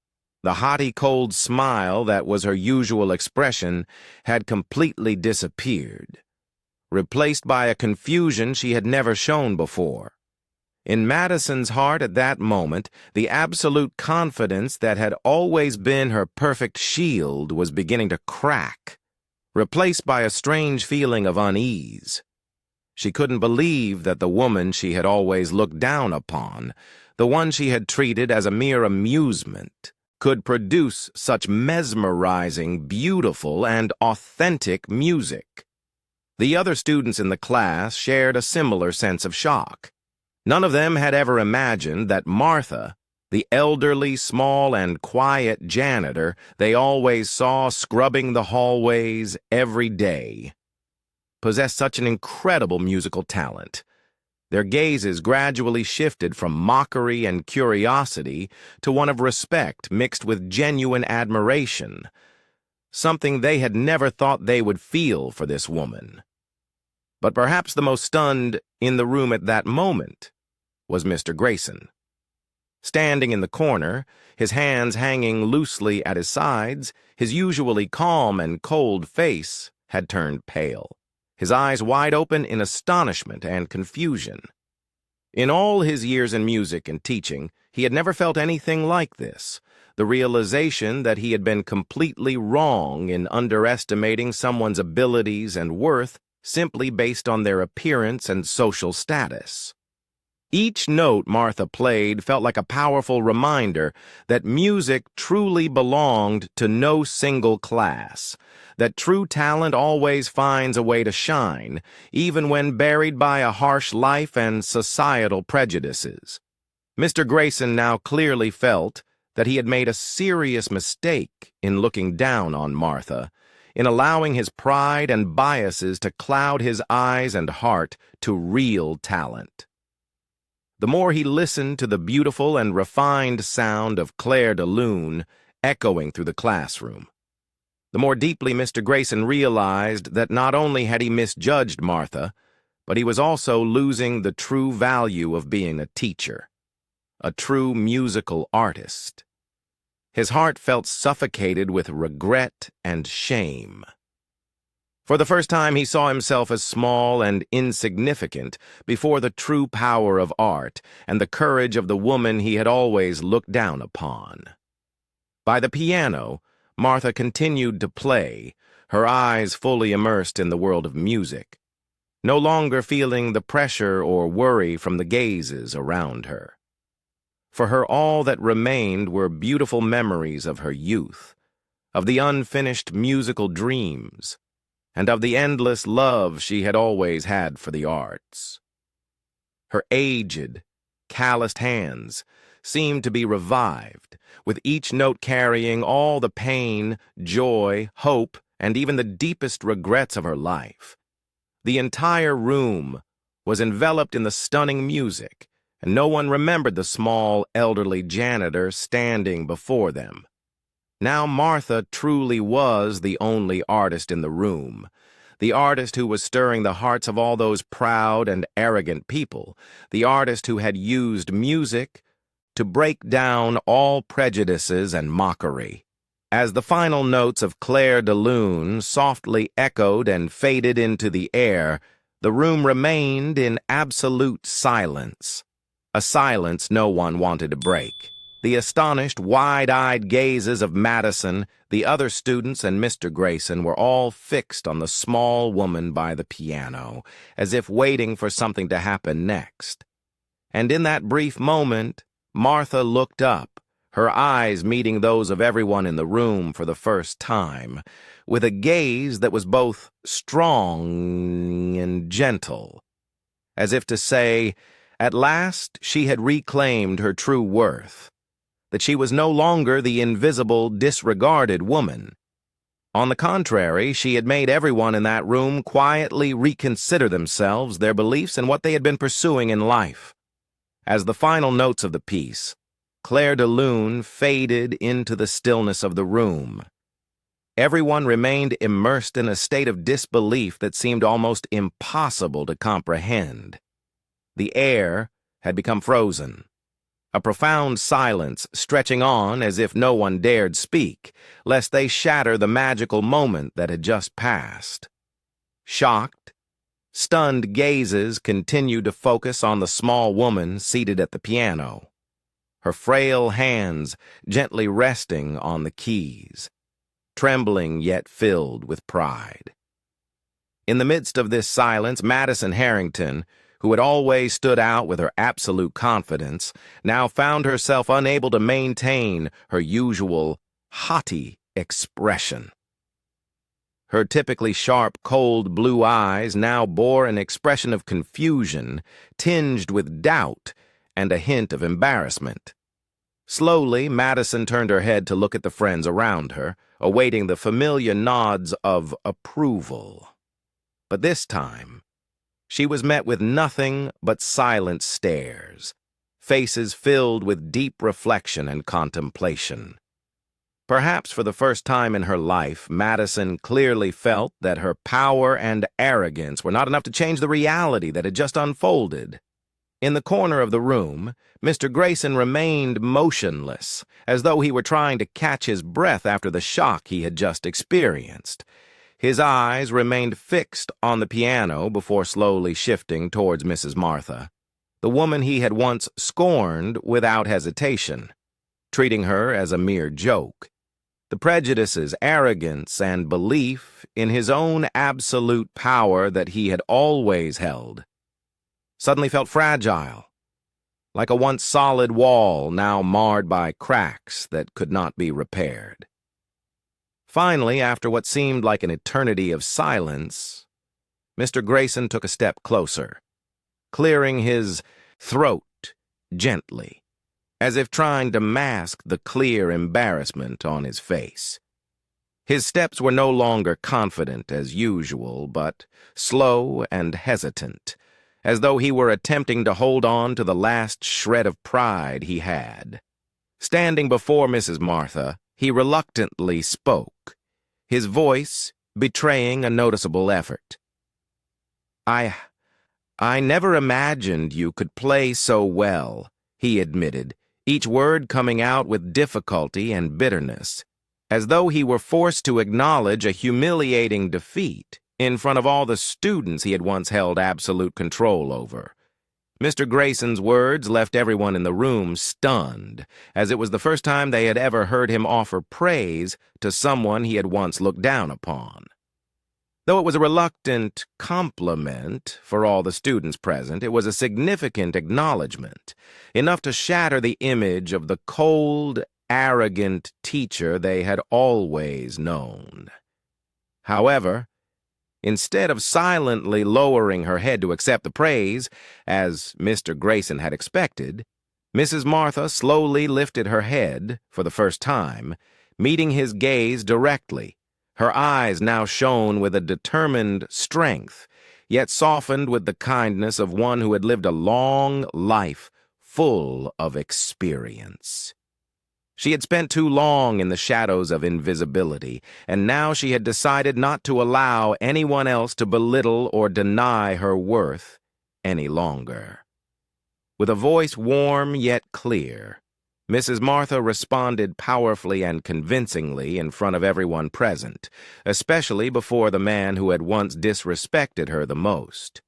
The haughty, cold smile that was her usual expression had completely disappeared, replaced by a confusion she had never shown before. In Madison's heart at that moment, the absolute confidence that had always been her perfect shield was beginning to crack, replaced by a strange feeling of unease. She couldn't believe that the woman she had always looked down upon, the one she had treated as a mere amusement, could produce such mesmerizing, beautiful, and authentic music. The other students in the class shared a similar sense of shock. None of them had ever imagined that Martha, the elderly, small, and quiet janitor they always saw scrubbing the hallways every day, possessed such an incredible musical talent. Their gazes gradually shifted from mockery and curiosity to one of respect mixed with genuine admiration, something they had never thought they would feel for this woman. But perhaps the most stunned in the room at that moment was Mr. Grayson. Standing in the corner, his hands hanging loosely at his sides, his usually calm and cold face had turned pale, his eyes wide open in astonishment and confusion. In all his years in music and teaching, he had never felt anything like this, the realization that he had been completely wrong in underestimating someone's abilities and worth simply based on their appearance and social status. Each note Martha played felt like a powerful reminder that music truly belonged to no single class, that true talent always finds a way to shine, even when buried by a harsh life and societal prejudices. Mr. Grayson now clearly felt that he had made a serious mistake in looking down on Martha, in allowing his pride and biases to cloud his eyes and heart to real talent. The more he listened to the beautiful and refined sound of Clair de Lune echoing through the classroom, the more deeply Mr. Grayson realized that not only had he misjudged Martha, but he was also losing the true value of being a teacher, a true musical artist. His heart felt suffocated with regret and shame. For the first time, he saw himself as small and insignificant before the true power of art and the courage of the woman he had always looked down upon. By the piano, Martha continued to play, her eyes fully immersed in the world of music, no longer feeling the pressure or worry from the gazes around her. For her, all that remained were beautiful memories of her youth, of the unfinished musical dreams, and of the endless love she had always had for the arts. Her aged, calloused hands seemed to be revived, with each note carrying all the pain, joy, hope, and even the deepest regrets of her life. The entire room was enveloped in the stunning music, and no one remembered the small, elderly janitor standing before them. Now Martha truly was the only artist in the room, the artist who was stirring the hearts of all those proud and arrogant people, the artist who had used music to break down all prejudices and mockery. As the final notes of Claire de Lune softly echoed and faded into the air, the room remained in absolute silence, a silence no one wanted to break. The astonished, wide-eyed gazes of Madison, the other students, and Mr. Grayson were all fixed on the small woman by the piano, as if waiting for something to happen next. And in that brief moment, Martha looked up, her eyes meeting those of everyone in the room for the first time, with a gaze that was both strong and gentle, as if to say, at last she had reclaimed her true worth, that she was no longer the invisible, disregarded woman. On the contrary, she had made everyone in that room quietly reconsider themselves, their beliefs, and what they had been pursuing in life. As the final notes of the piece, Claire de Lune faded into the stillness of the room. Everyone remained immersed in a state of disbelief that seemed almost impossible to comprehend. The air had become frozen, a profound silence stretching on as if no one dared speak, lest they shatter the magical moment that had just passed. Shocked, stunned gazes continued to focus on the small woman seated at the piano, her frail hands gently resting on the keys, trembling yet filled with pride. In the midst of this silence, Madison Harrington, who had always stood out with her absolute confidence, now found herself unable to maintain her usual haughty expression. Her typically sharp, cold blue eyes now bore an expression of confusion, tinged with doubt and a hint of embarrassment. Slowly, Madison turned her head to look at the friends around her, awaiting the familiar nods of approval. But this time, she was met with nothing but silent stares, faces filled with deep reflection and contemplation. Perhaps for the first time in her life, Madison clearly felt that her power and arrogance were not enough to change the reality that had just unfolded. In the corner of the room, Mr. Grayson remained motionless, as though he were trying to catch his breath after the shock he had just experienced. His eyes remained fixed on the piano before slowly shifting towards Mrs. Martha, the woman he had once scorned without hesitation, treating her as a mere joke. The prejudices, arrogance, and belief in his own absolute power that he had always held suddenly felt fragile, like a once solid wall now marred by cracks that could not be repaired. Finally, after what seemed like an eternity of silence, Mr. Grayson took a step closer, clearing his throat gently, as if trying to mask the clear embarrassment on his face. His steps were no longer confident as usual, but slow and hesitant, as though he were attempting to hold on to the last shred of pride he had. Standing before Mrs. Martha, he reluctantly spoke, his voice betraying a noticeable effort. I never imagined you could play so well," he admitted, each word coming out with difficulty and bitterness, as though he were forced to acknowledge a humiliating defeat in front of all the students he had once held absolute control over. Mr. Grayson's words left everyone in the room stunned, as it was the first time they had ever heard him offer praise to someone he had once looked down upon. Though it was a reluctant compliment for all the students present, it was a significant acknowledgment, enough to shatter the image of the cold, arrogant teacher they had always known. However, instead of silently lowering her head to accept the praise, as Mr. Grayson had expected, Mrs. Martha slowly lifted her head for the first time, meeting his gaze directly. Her eyes now shone with a determined strength, yet softened with the kindness of one who had lived a long life full of experience. She had spent too long in the shadows of invisibility, and now she had decided not to allow anyone else to belittle or deny her worth any longer. With a voice warm yet clear, Mrs. Martha responded powerfully and convincingly in front of everyone present, especially before the man who had once disrespected her the most.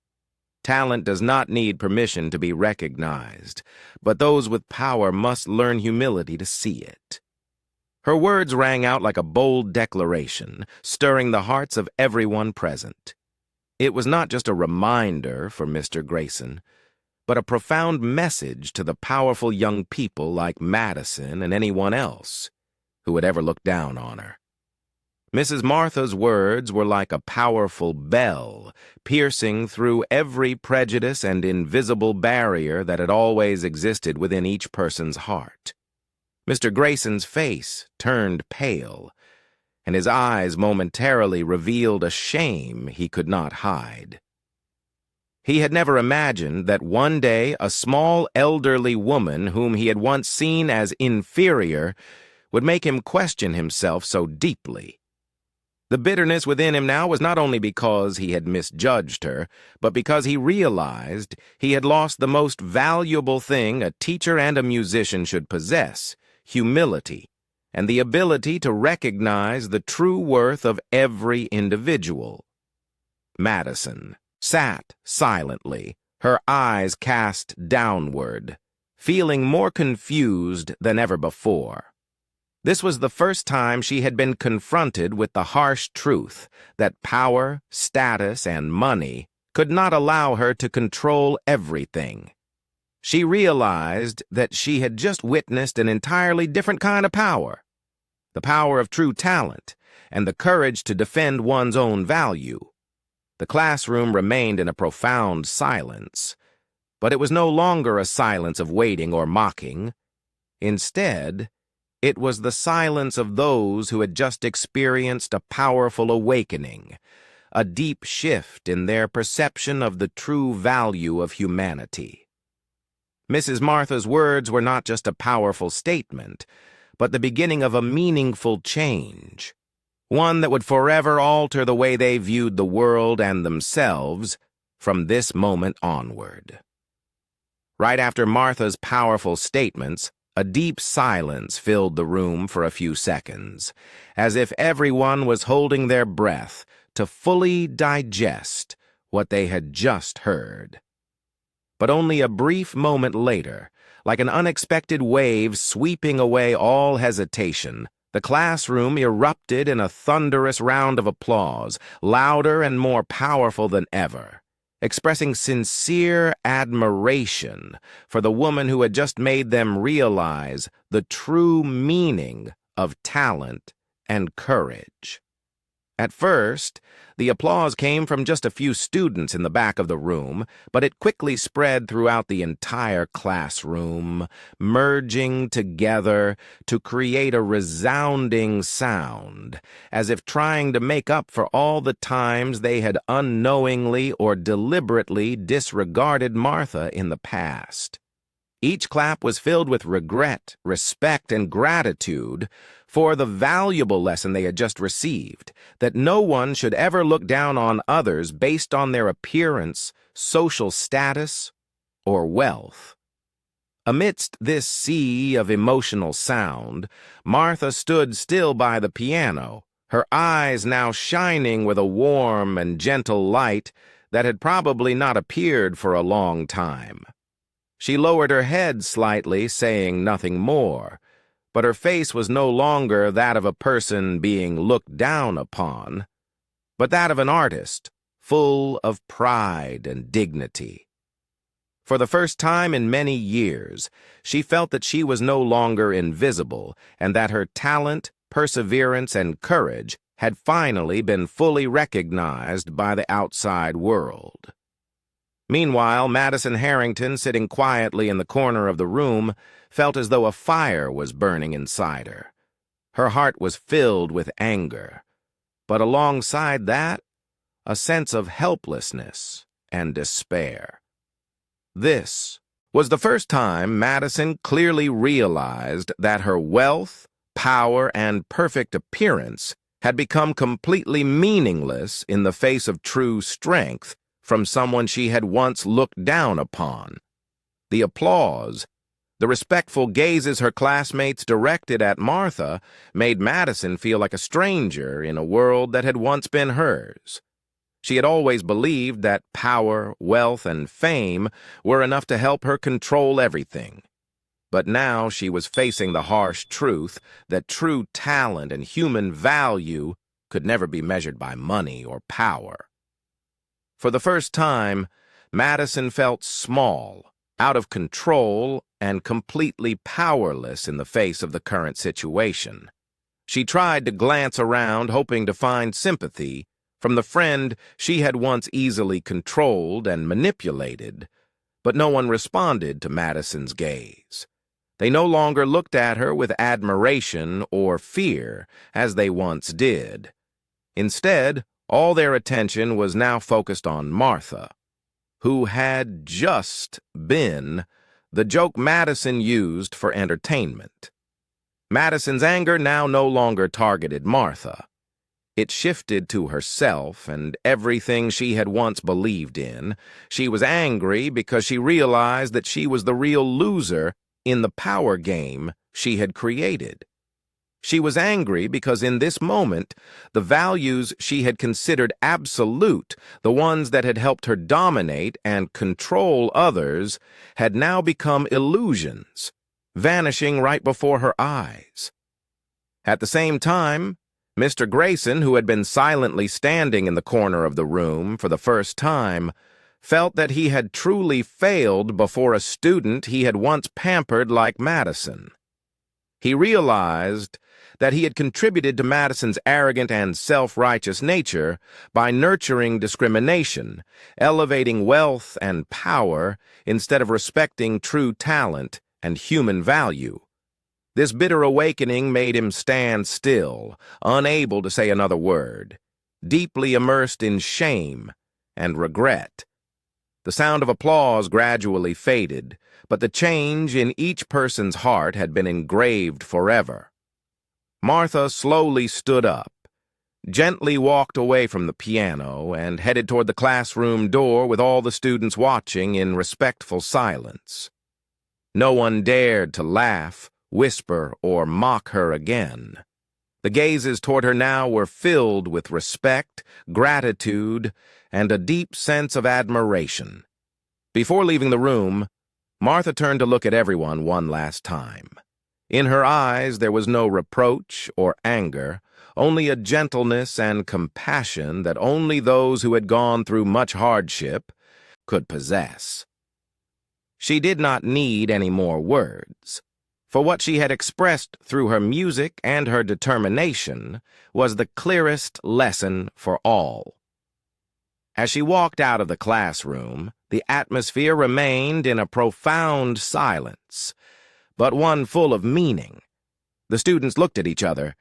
Talent does not need permission to be recognized, but those with power must learn humility to see it. Her words rang out like a bold declaration, stirring the hearts of everyone present. It was not just a reminder for Mr. Grayson, but a profound message to the powerful young people like Madison and anyone else who would ever look down on her. Mrs. Martha's words were like a powerful bell, piercing through every prejudice and invisible barrier that had always existed within each person's heart. Mr. Grayson's face turned pale, and his eyes momentarily revealed a shame he could not hide. He had never imagined that one day a small elderly woman whom he had once seen as inferior would make him question himself so deeply. The bitterness within him now was not only because he had misjudged her, but because he realized he had lost the most valuable thing a teacher and a musician should possess: humility, and the ability to recognize the true worth of every individual. Madison sat silently, her eyes cast downward, feeling more confused than ever before. This was the first time she had been confronted with the harsh truth that power, status, and money could not allow her to control everything. She realized that she had just witnessed an entirely different kind of power, the power of true talent and the courage to defend one's own value. The classroom remained in a profound silence, but it was no longer a silence of waiting or mocking. Instead, it was the silence of those who had just experienced a powerful awakening, a deep shift in their perception of the true value of humanity. Mrs. Martha's words were not just a powerful statement, but the beginning of a meaningful change, one that would forever alter the way they viewed the world and themselves from this moment onward. Right after Martha's powerful statements, a deep silence filled the room for a few seconds, as if everyone was holding their breath to fully digest what they had just heard. But only a brief moment later, like an unexpected wave sweeping away all hesitation, the classroom erupted in a thunderous round of applause, louder and more powerful than ever, expressing sincere admiration for the woman who had just made them realize the true meaning of talent and courage. At first, the applause came from just a few students in the back of the room, but it quickly spread throughout the entire classroom, merging together to create a resounding sound, as if trying to make up for all the times they had unknowingly or deliberately disregarded Martha in the past. Each clap was filled with regret, respect, and gratitude for the valuable lesson they had just received, that no one should ever look down on others based on their appearance, social status, or wealth. Amidst this sea of emotional sound, Martha stood still by the piano, her eyes now shining with a warm and gentle light that had probably not appeared for a long time. She lowered her head slightly, saying nothing more, but her face was no longer that of a person being looked down upon, but that of an artist, full of pride and dignity. For the first time in many years, she felt that she was no longer invisible, and that her talent, perseverance, and courage had finally been fully recognized by the outside world. Meanwhile, Madison Harrington, sitting quietly in the corner of the room, felt as though a fire was burning inside her. Her heart was filled with anger, but alongside that, a sense of helplessness and despair. This was the first time Madison clearly realized that her wealth, power, and perfect appearance had become completely meaningless in the face of true strength from someone she had once looked down upon. The applause, the respectful gazes her classmates directed at Martha made Madison feel like a stranger in a world that had once been hers. She had always believed that power, wealth, and fame were enough to help her control everything. But now she was facing the harsh truth that true talent and human value could never be measured by money or power. For the first time, Madison felt small, out of control, and completely powerless in the face of the current situation. She tried to glance around, hoping to find sympathy from the friend she had once easily controlled and manipulated, but no one responded to Madison's gaze. They no longer looked at her with admiration or fear, as they once did. Instead, all their attention was now focused on Martha, who had just been the joke Madison used for entertainment. Madison's anger now no longer targeted Martha. It shifted to herself and everything she had once believed in. She was angry because she realized that she was the real loser in the power game she had created. She was angry because in this moment, the values she had considered absolute, the ones that had helped her dominate and control others, had now become illusions, vanishing right before her eyes. At the same time, Mr. Grayson, who had been silently standing in the corner of the room for the first time, felt that he had truly failed before a student he had once pampered like Madison. He realized that he had contributed to Madison's arrogant and self-righteous nature by nurturing discrimination, elevating wealth and power instead of respecting true talent and human value. This bitter awakening made him stand still, unable to say another word, deeply immersed in shame and regret. The sound of applause gradually faded, but the change in each person's heart had been engraved forever. Martha slowly stood up, gently walked away from the piano, and headed toward the classroom door with all the students watching in respectful silence. No one dared to laugh, whisper, or mock her again. The gazes toward her now were filled with respect, gratitude, and a deep sense of admiration. Before leaving the room, Martha turned to look at everyone one last time. In her eyes there was no reproach or anger, only a gentleness and compassion that only those who had gone through much hardship could possess. She did not need any more words, for what she had expressed through her music and her determination was the clearest lesson for all. As she walked out of the classroom, the atmosphere remained in a profound silence, but one full of meaning. The students looked at each other,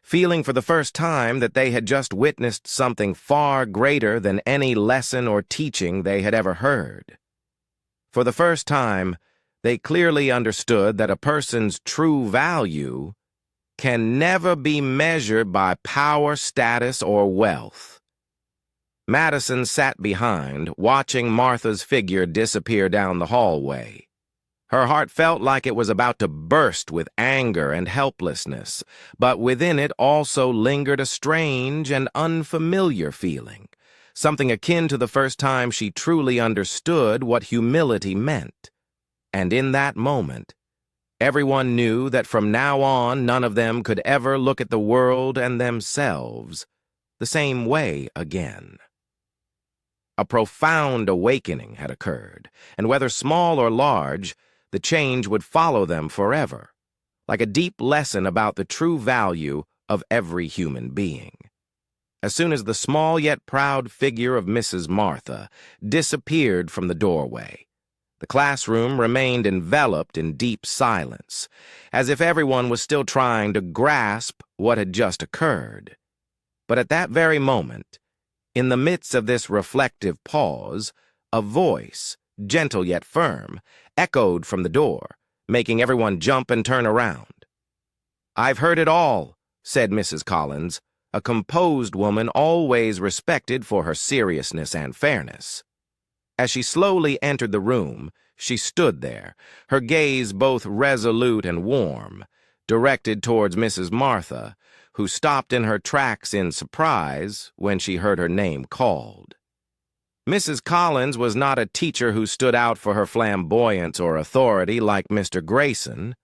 feeling for the first time that they had just witnessed something far greater than any lesson or teaching they had ever heard. For the first time, they clearly understood that a person's true value can never be measured by power, status, or wealth. Madison sat behind, watching Martha's figure disappear down the hallway. Her heart felt like it was about to burst with anger and helplessness, but within it also lingered a strange and unfamiliar feeling, something akin to the first time she truly understood what humility meant. And in that moment, everyone knew that from now on none of them could ever look at the world and themselves the same way again. A profound awakening had occurred, and whether small or large, the change would follow them forever, like a deep lesson about the true value of every human being. As soon as the small yet proud figure of Mrs. Martha disappeared from the doorway, the classroom remained enveloped in deep silence, as if everyone was still trying to grasp what had just occurred. But at that very moment, in the midst of this reflective pause, a voice, gentle yet firm, echoed from the door, making everyone jump and turn around. "I've heard it all," said Mrs. Collins, a composed woman always respected for her seriousness and fairness. As she slowly entered the room, she stood there, her gaze both resolute and warm, directed towards Mrs. Martha, who stopped in her tracks in surprise when she heard her name called. Mrs. Collins was not a teacher who stood out for her flamboyance or authority like Mr. Grayson,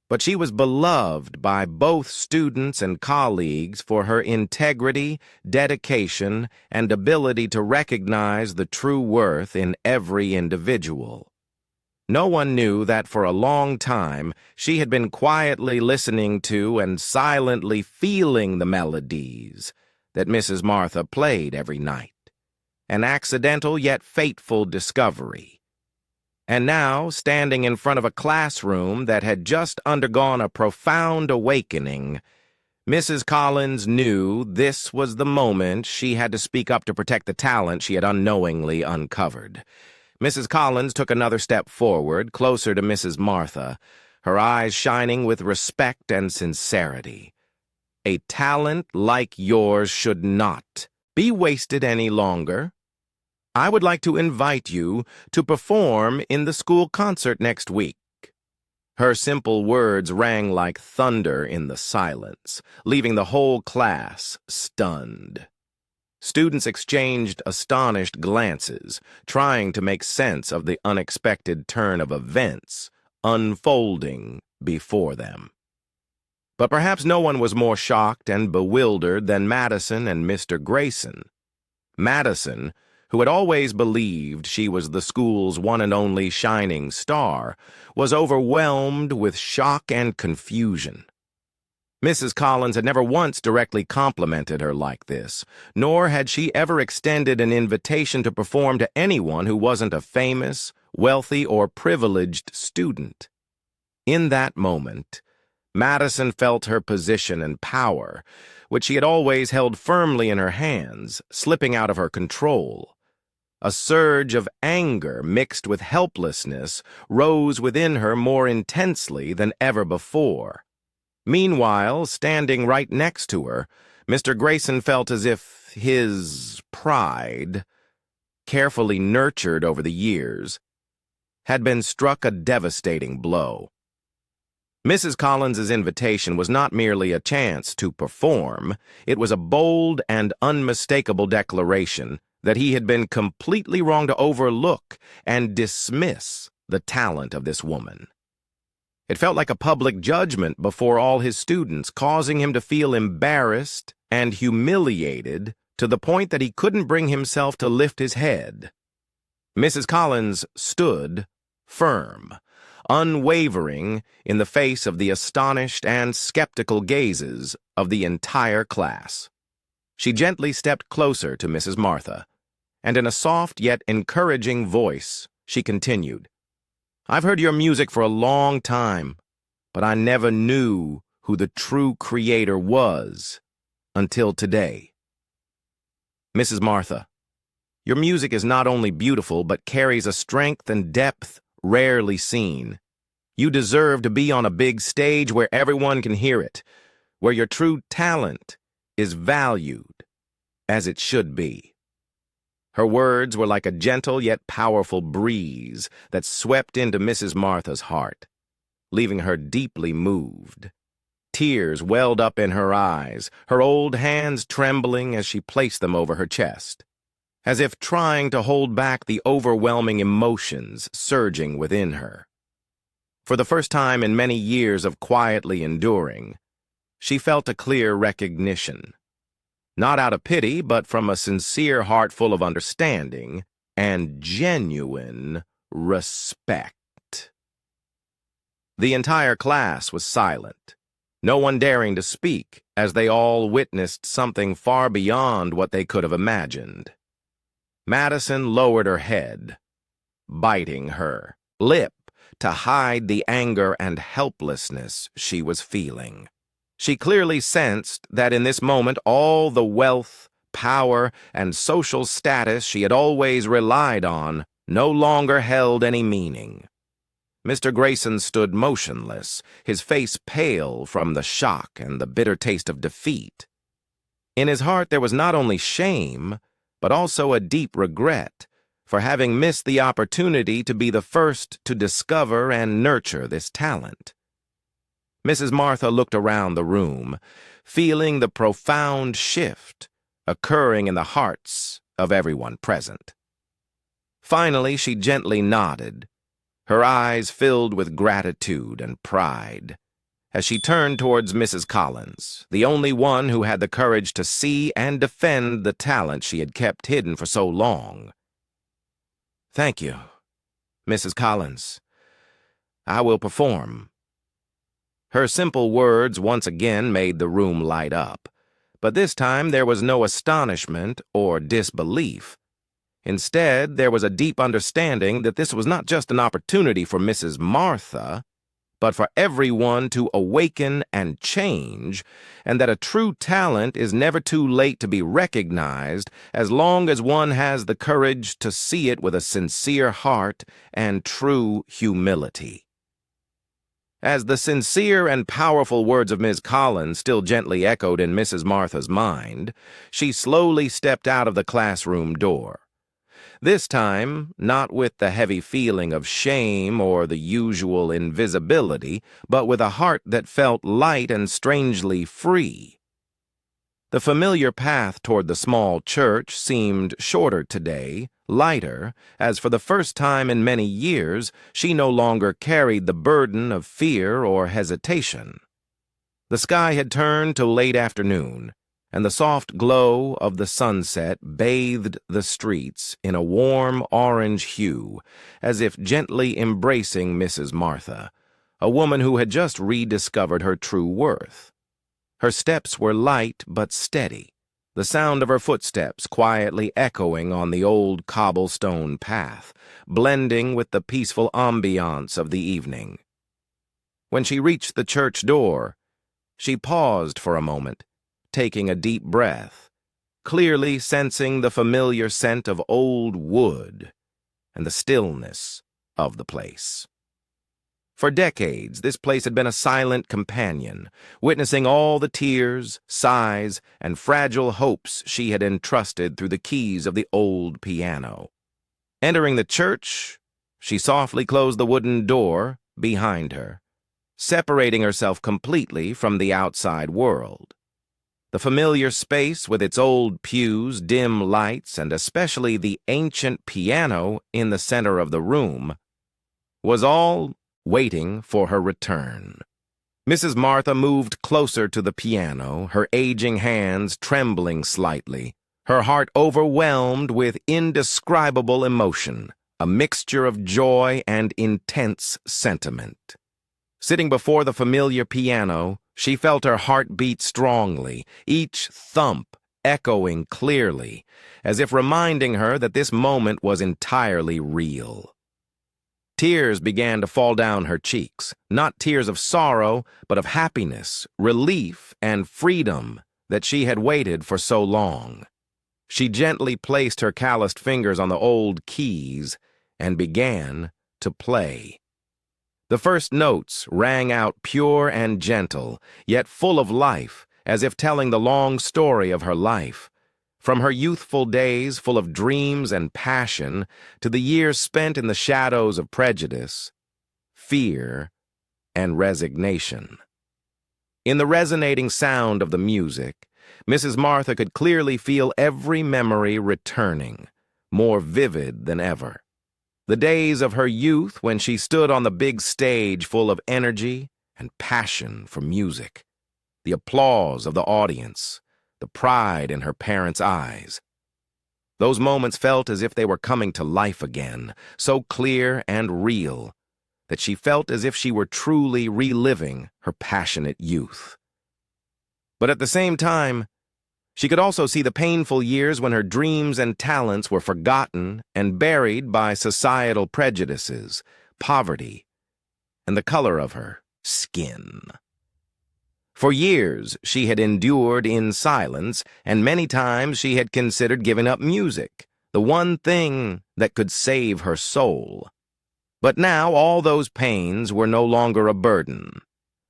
but she was beloved by both students and colleagues for her integrity, dedication, and ability to recognize the true worth in every individual. No one knew that for a long time she had been quietly listening to and silently feeling the melodies that Mrs. Martha played every night. An accidental yet fateful discovery. And now, standing in front of a classroom that had just undergone a profound awakening, Mrs. Collins knew this was the moment she had to speak up to protect the talent she had unknowingly uncovered. Mrs. Collins took another step forward, closer to Mrs. Martha, her eyes shining with respect and sincerity. "A talent like yours should not be wasted any longer. I would like to invite you to perform in the school concert next week." Her simple words rang like thunder in the silence, leaving the whole class stunned. Students exchanged astonished glances, trying to make sense of the unexpected turn of events unfolding before them. But perhaps no one was more shocked and bewildered than Madison and Mr. Grayson. Madison, who had always believed she was the school's one and only shining star, was overwhelmed with shock and confusion. Mrs. Collins had never once directly complimented her like this, nor had she ever extended an invitation to perform to anyone who wasn't a famous, wealthy, or privileged student. In that moment, Madison felt her position and power, which she had always held firmly in her hands, slipping out of her control. A surge of anger mixed with helplessness rose within her more intensely than ever before. Meanwhile, standing right next to her, Mr. Grayson felt as if his pride, carefully nurtured over the years, had been struck a devastating blow. Mrs. Collins's invitation was not merely a chance to perform, it was a bold and unmistakable declaration that he had been completely wrong to overlook and dismiss the talent of this woman. It felt like a public judgment before all his students, causing him to feel embarrassed and humiliated to the point that he couldn't bring himself to lift his head. Mrs. Collins stood firm, unwavering in the face of the astonished and skeptical gazes of the entire class. She gently stepped closer to Mrs. Martha, and in a soft yet encouraging voice, she continued, "I've heard your music for a long time, but I never knew who the true creator was until today. Mrs. Martha, your music is not only beautiful, but carries a strength and depth rarely seen. You deserve to be on a big stage where everyone can hear it, where your true talent is valued as it should be." Her words were like a gentle yet powerful breeze that swept into Mrs. Martha's heart, leaving her deeply moved. Tears welled up in her eyes, her old hands trembling as she placed them over her chest, as if trying to hold back the overwhelming emotions surging within her. For the first time in many years of quietly enduring, she felt a clear recognition. Not out of pity, but from a sincere heart full of understanding and genuine respect. The entire class was silent, no one daring to speak, as they all witnessed something far beyond what they could have imagined. Madison lowered her head, biting her lip to hide the anger and helplessness she was feeling. She clearly sensed that in this moment all the wealth, power, and social status she had always relied on no longer held any meaning. Mr. Grayson stood motionless, his face pale from the shock and the bitter taste of defeat. In his heart there was not only shame, but also a deep regret for having missed the opportunity to be the first to discover and nurture this talent. Mrs. Martha looked around the room, feeling the profound shift occurring in the hearts of everyone present. Finally, she gently nodded, her eyes filled with gratitude and pride, as she turned towards Mrs. Collins, the only one who had the courage to see and defend the talent she had kept hidden for so long. "Thank you, Mrs. Collins. I will perform." Her simple words once again made the room light up, but this time there was no astonishment or disbelief. Instead, there was a deep understanding that this was not just an opportunity for Mrs. Martha, but for everyone to awaken and change, and that a true talent is never too late to be recognized as long as one has the courage to see it with a sincere heart and true humility. As the sincere and powerful words of Ms. Collins still gently echoed in Mrs. Martha's mind, she slowly stepped out of the classroom door. This time, not with the heavy feeling of shame or the usual invisibility, but with a heart that felt light and strangely free. The familiar path toward the small church seemed shorter today, lighter, as for the first time in many years, she no longer carried the burden of fear or hesitation. The sky had turned to late afternoon, and the soft glow of the sunset bathed the streets in a warm orange hue, as if gently embracing Mrs. Martha, a woman who had just rediscovered her true worth. Her steps were light but steady, the sound of her footsteps quietly echoing on the old cobblestone path, blending with the peaceful ambiance of the evening. When she reached the church door, she paused for a moment, taking a deep breath, clearly sensing the familiar scent of old wood and the stillness of the place. For decades, this place had been a silent companion, witnessing all the tears, sighs, and fragile hopes she had entrusted through the keys of the old piano. Entering the church, she softly closed the wooden door behind her, separating herself completely from the outside world. The familiar space with its old pews, dim lights, and especially the ancient piano in the center of the room was all waiting for her return. Mrs. Martha moved closer to the piano, her aging hands trembling slightly, her heart overwhelmed with indescribable emotion, a mixture of joy and intense sentiment. Sitting before the familiar piano, she felt her heart beat strongly, each thump echoing clearly, as if reminding her that this moment was entirely real. Tears began to fall down her cheeks, not tears of sorrow, but of happiness, relief, and freedom that she had waited for so long. She gently placed her calloused fingers on the old keys and began to play. The first notes rang out pure and gentle, yet full of life, as if telling the long story of her life, from her youthful days full of dreams and passion to the years spent in the shadows of prejudice, fear, and resignation. In the resonating sound of the music, Mrs. Martha could clearly feel every memory returning, more vivid than ever. The days of her youth when she stood on the big stage full of energy and passion for music, the applause of the audience, the pride in her parents' eyes. Those moments felt as if they were coming to life again, so clear and real that she felt as if she were truly reliving her passionate youth. But at the same time, she could also see the painful years when her dreams and talents were forgotten and buried by societal prejudices, poverty, and the color of her skin. For years, she had endured in silence, and many times she had considered giving up music, the one thing that could save her soul. But now all those pains were no longer a burden.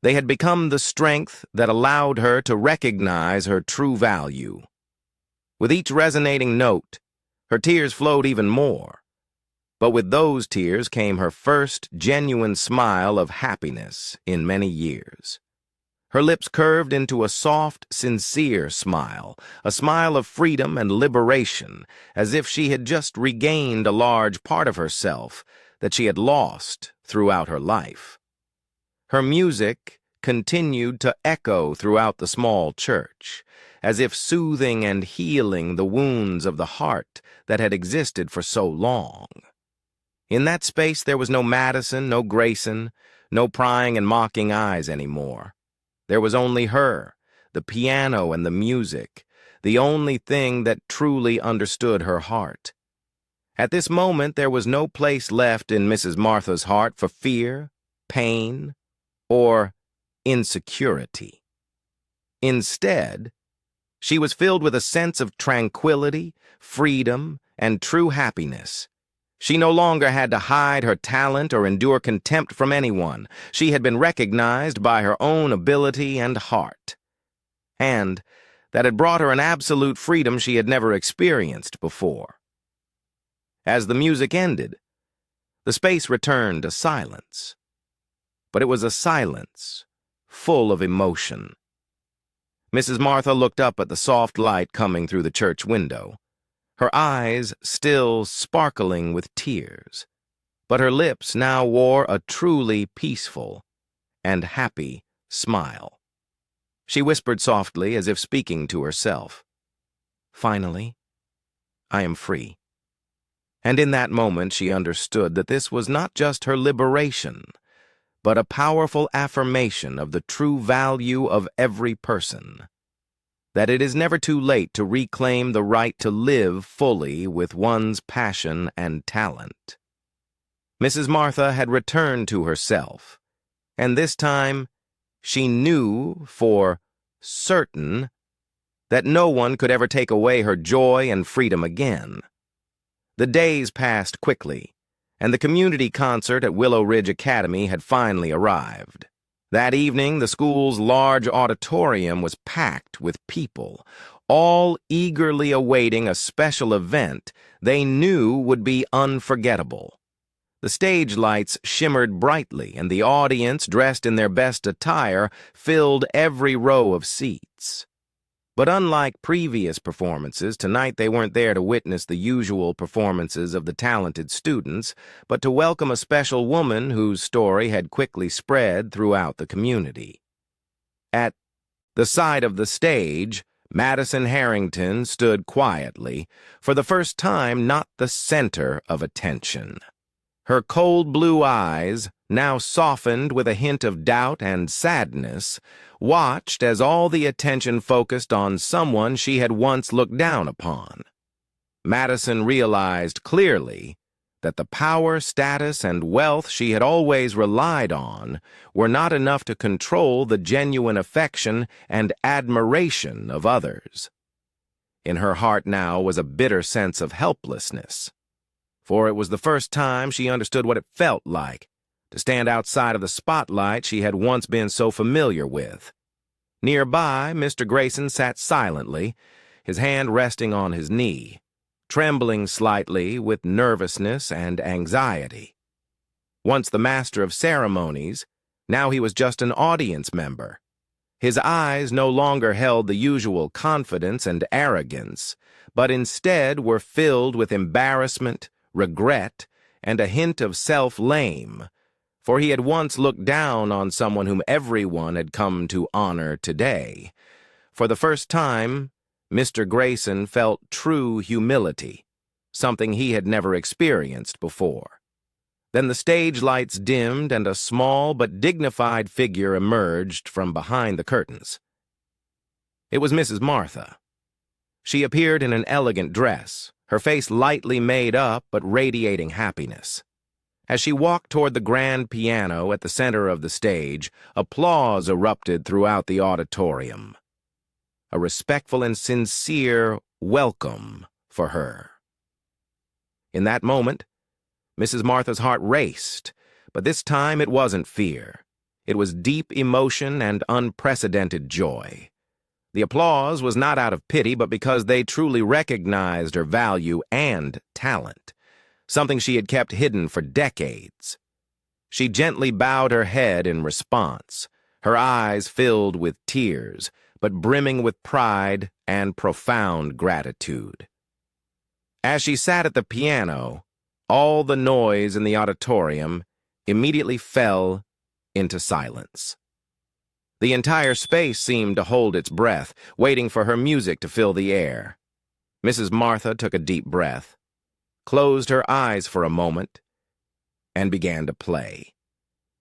They had become the strength that allowed her to recognize her true value. With each resonating note, her tears flowed even more. But with those tears came her first genuine smile of happiness in many years. Her lips curved into a soft, sincere smile, a smile of freedom and liberation, as if she had just regained a large part of herself that she had lost throughout her life. Her music continued to echo throughout the small church, as if soothing and healing the wounds of the heart that had existed for so long. In that space there was no Madison, no Grayson, no prying and mocking eyes anymore. There was only her, the piano and the music, the only thing that truly understood her heart. At this moment there was no place left in Mrs. Martha's heart for fear, pain, or insecurity. Instead, she was filled with a sense of tranquility, freedom, and true happiness. She no longer had to hide her talent or endure contempt from anyone. She had been recognized by her own ability and heart. And that had brought her an absolute freedom she had never experienced before. As the music ended, the space returned to silence. But it was a silence full of emotion. Mrs. Martha looked up at the soft light coming through the church window, her eyes still sparkling with tears, but her lips now wore a truly peaceful and happy smile. She whispered softly, as if speaking to herself, "Finally, I am free." And in that moment she understood that this was not just her liberation, but a powerful affirmation of the true value of every person. That it is never too late to reclaim the right to live fully with one's passion and talent. Mrs. Martha had returned to herself, and this time she knew for certain that no one could ever take away her joy and freedom again. The days passed quickly, and the community concert at Willow Ridge Academy had finally arrived. That evening, the school's large auditorium was packed with people, all eagerly awaiting a special event they knew would be unforgettable. The stage lights shimmered brightly, and the audience, dressed in their best attire, filled every row of seats. But unlike previous performances, tonight they weren't there to witness the usual performances of the talented students, but to welcome a special woman whose story had quickly spread throughout the community. At the side of the stage, Madison Harrington stood quietly, for the first time not the center of attention. Her cold blue eyes, now softened with a hint of doubt and sadness, watched as all the attention focused on someone she had once looked down upon. Madison realized clearly that the power, status, and wealth she had always relied on were not enough to control the genuine affection and admiration of others. In her heart now was a bitter sense of helplessness, for it was the first time she understood what it felt like to stand outside of the spotlight she had once been so familiar with. Nearby, Mr. Grayson sat silently, his hand resting on his knee, trembling slightly with nervousness and anxiety. Once the master of ceremonies, now he was just an audience member. His eyes no longer held the usual confidence and arrogance, but instead were filled with embarrassment, regret, and a hint of self-blame, for he had once looked down on someone whom everyone had come to honor today. For the first time, Mr. Grayson felt true humility, something he had never experienced before. Then the stage lights dimmed and a small but dignified figure emerged from behind the curtains. It was Mrs. Martha. She appeared in an elegant dress, her face lightly made up but radiating happiness. As she walked toward the grand piano at the center of the stage, applause erupted throughout the auditorium. A respectful and sincere welcome for her. In that moment, Mrs. Martha's heart raced, but this time it wasn't fear. It was deep emotion and unprecedented joy. The applause was not out of pity, but because they truly recognized her value and talent, something she had kept hidden for decades. She gently bowed her head in response, her eyes filled with tears, but brimming with pride and profound gratitude. As she sat at the piano, all the noise in the auditorium immediately fell into silence. The entire space seemed to hold its breath, waiting for her music to fill the air. Mrs. Martha took a deep breath, closed her eyes for a moment, and began to play.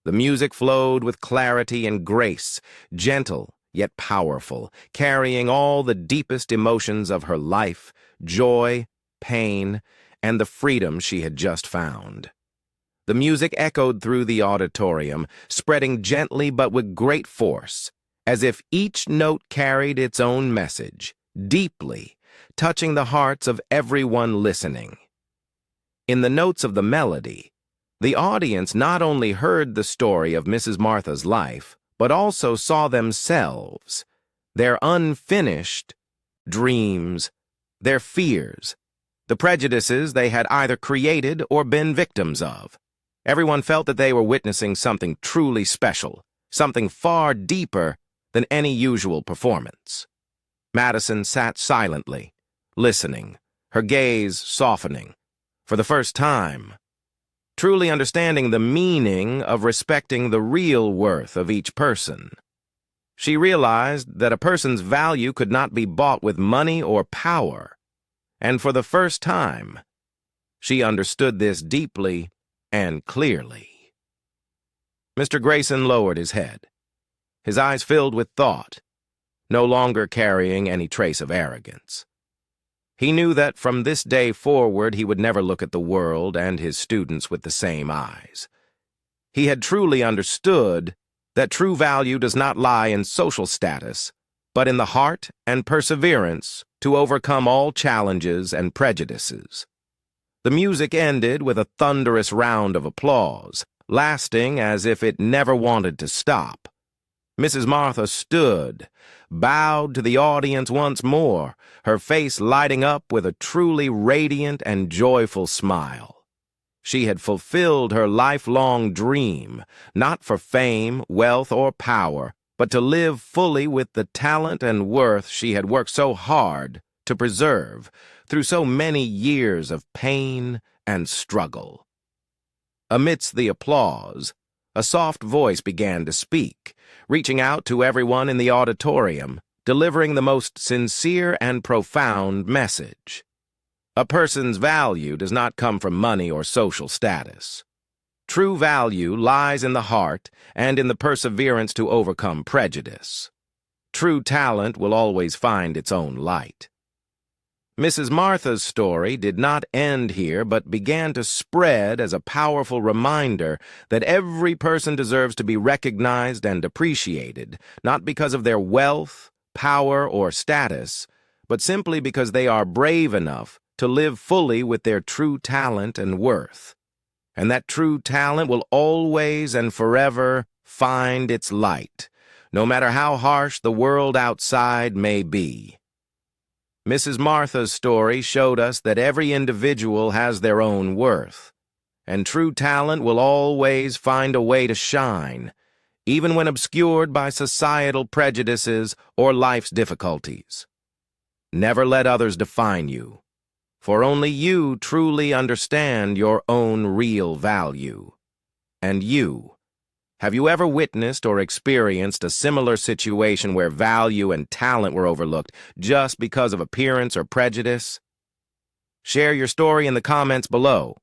The music flowed with clarity and grace, gentle yet powerful, carrying all the deepest emotions of her life, joy, pain, and the freedom she had just found. The music echoed through the auditorium, spreading gently but with great force, as if each note carried its own message, deeply, touching the hearts of everyone listening. In the notes of the melody, the audience not only heard the story of Mrs. Martha's life, but also saw themselves, their unfinished dreams, their fears, the prejudices they had either created or been victims of. Everyone felt that they were witnessing something truly special, something far deeper than any usual performance. Madison sat silently, listening, her gaze softening. For the first time, truly understanding the meaning of respecting the real worth of each person. She realized that a person's value could not be bought with money or power, and for the first time, she understood this deeply and clearly. Mr. Grayson lowered his head, his eyes filled with thought, no longer carrying any trace of arrogance. He knew that from this day forward he would never look at the world and his students with the same eyes. He had truly understood that true value does not lie in social status, but in the heart and perseverance to overcome all challenges and prejudices. The music ended with a thunderous round of applause, lasting as if it never wanted to stop. Mrs. Martha stood, bowed to the audience once more, her face lighting up with a truly radiant and joyful smile. She had fulfilled her lifelong dream, not for fame, wealth, or power, but to live fully with the talent and worth she had worked so hard to preserve through so many years of pain and struggle. Amidst the applause, a soft voice began to speak, reaching out to everyone in the auditorium, delivering the most sincere and profound message. A person's value does not come from money or social status. True value lies in the heart and in the perseverance to overcome prejudice. True talent will always find its own light. Mrs. Martha's story did not end here, but began to spread as a powerful reminder that every person deserves to be recognized and appreciated, not because of their wealth, power, or status, but simply because they are brave enough to live fully with their true talent and worth. And that true talent will always and forever find its light, no matter how harsh the world outside may be. Mrs. Martha's story showed us that every individual has their own worth, and true talent will always find a way to shine, even when obscured by societal prejudices or life's difficulties. Never let others define you, for only you truly understand your own real value. And you, have you ever witnessed or experienced a similar situation where value and talent were overlooked just because of appearance or prejudice? Share your story in the comments below.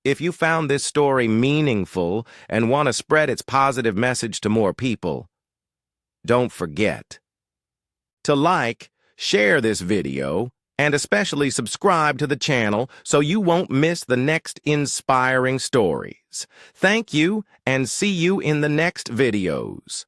If you found this story meaningful and want to spread its positive message to more people, don't forget to like, share this video, and especially subscribe to the channel so you won't miss the next inspiring stories. Thank you, and see you in the next videos.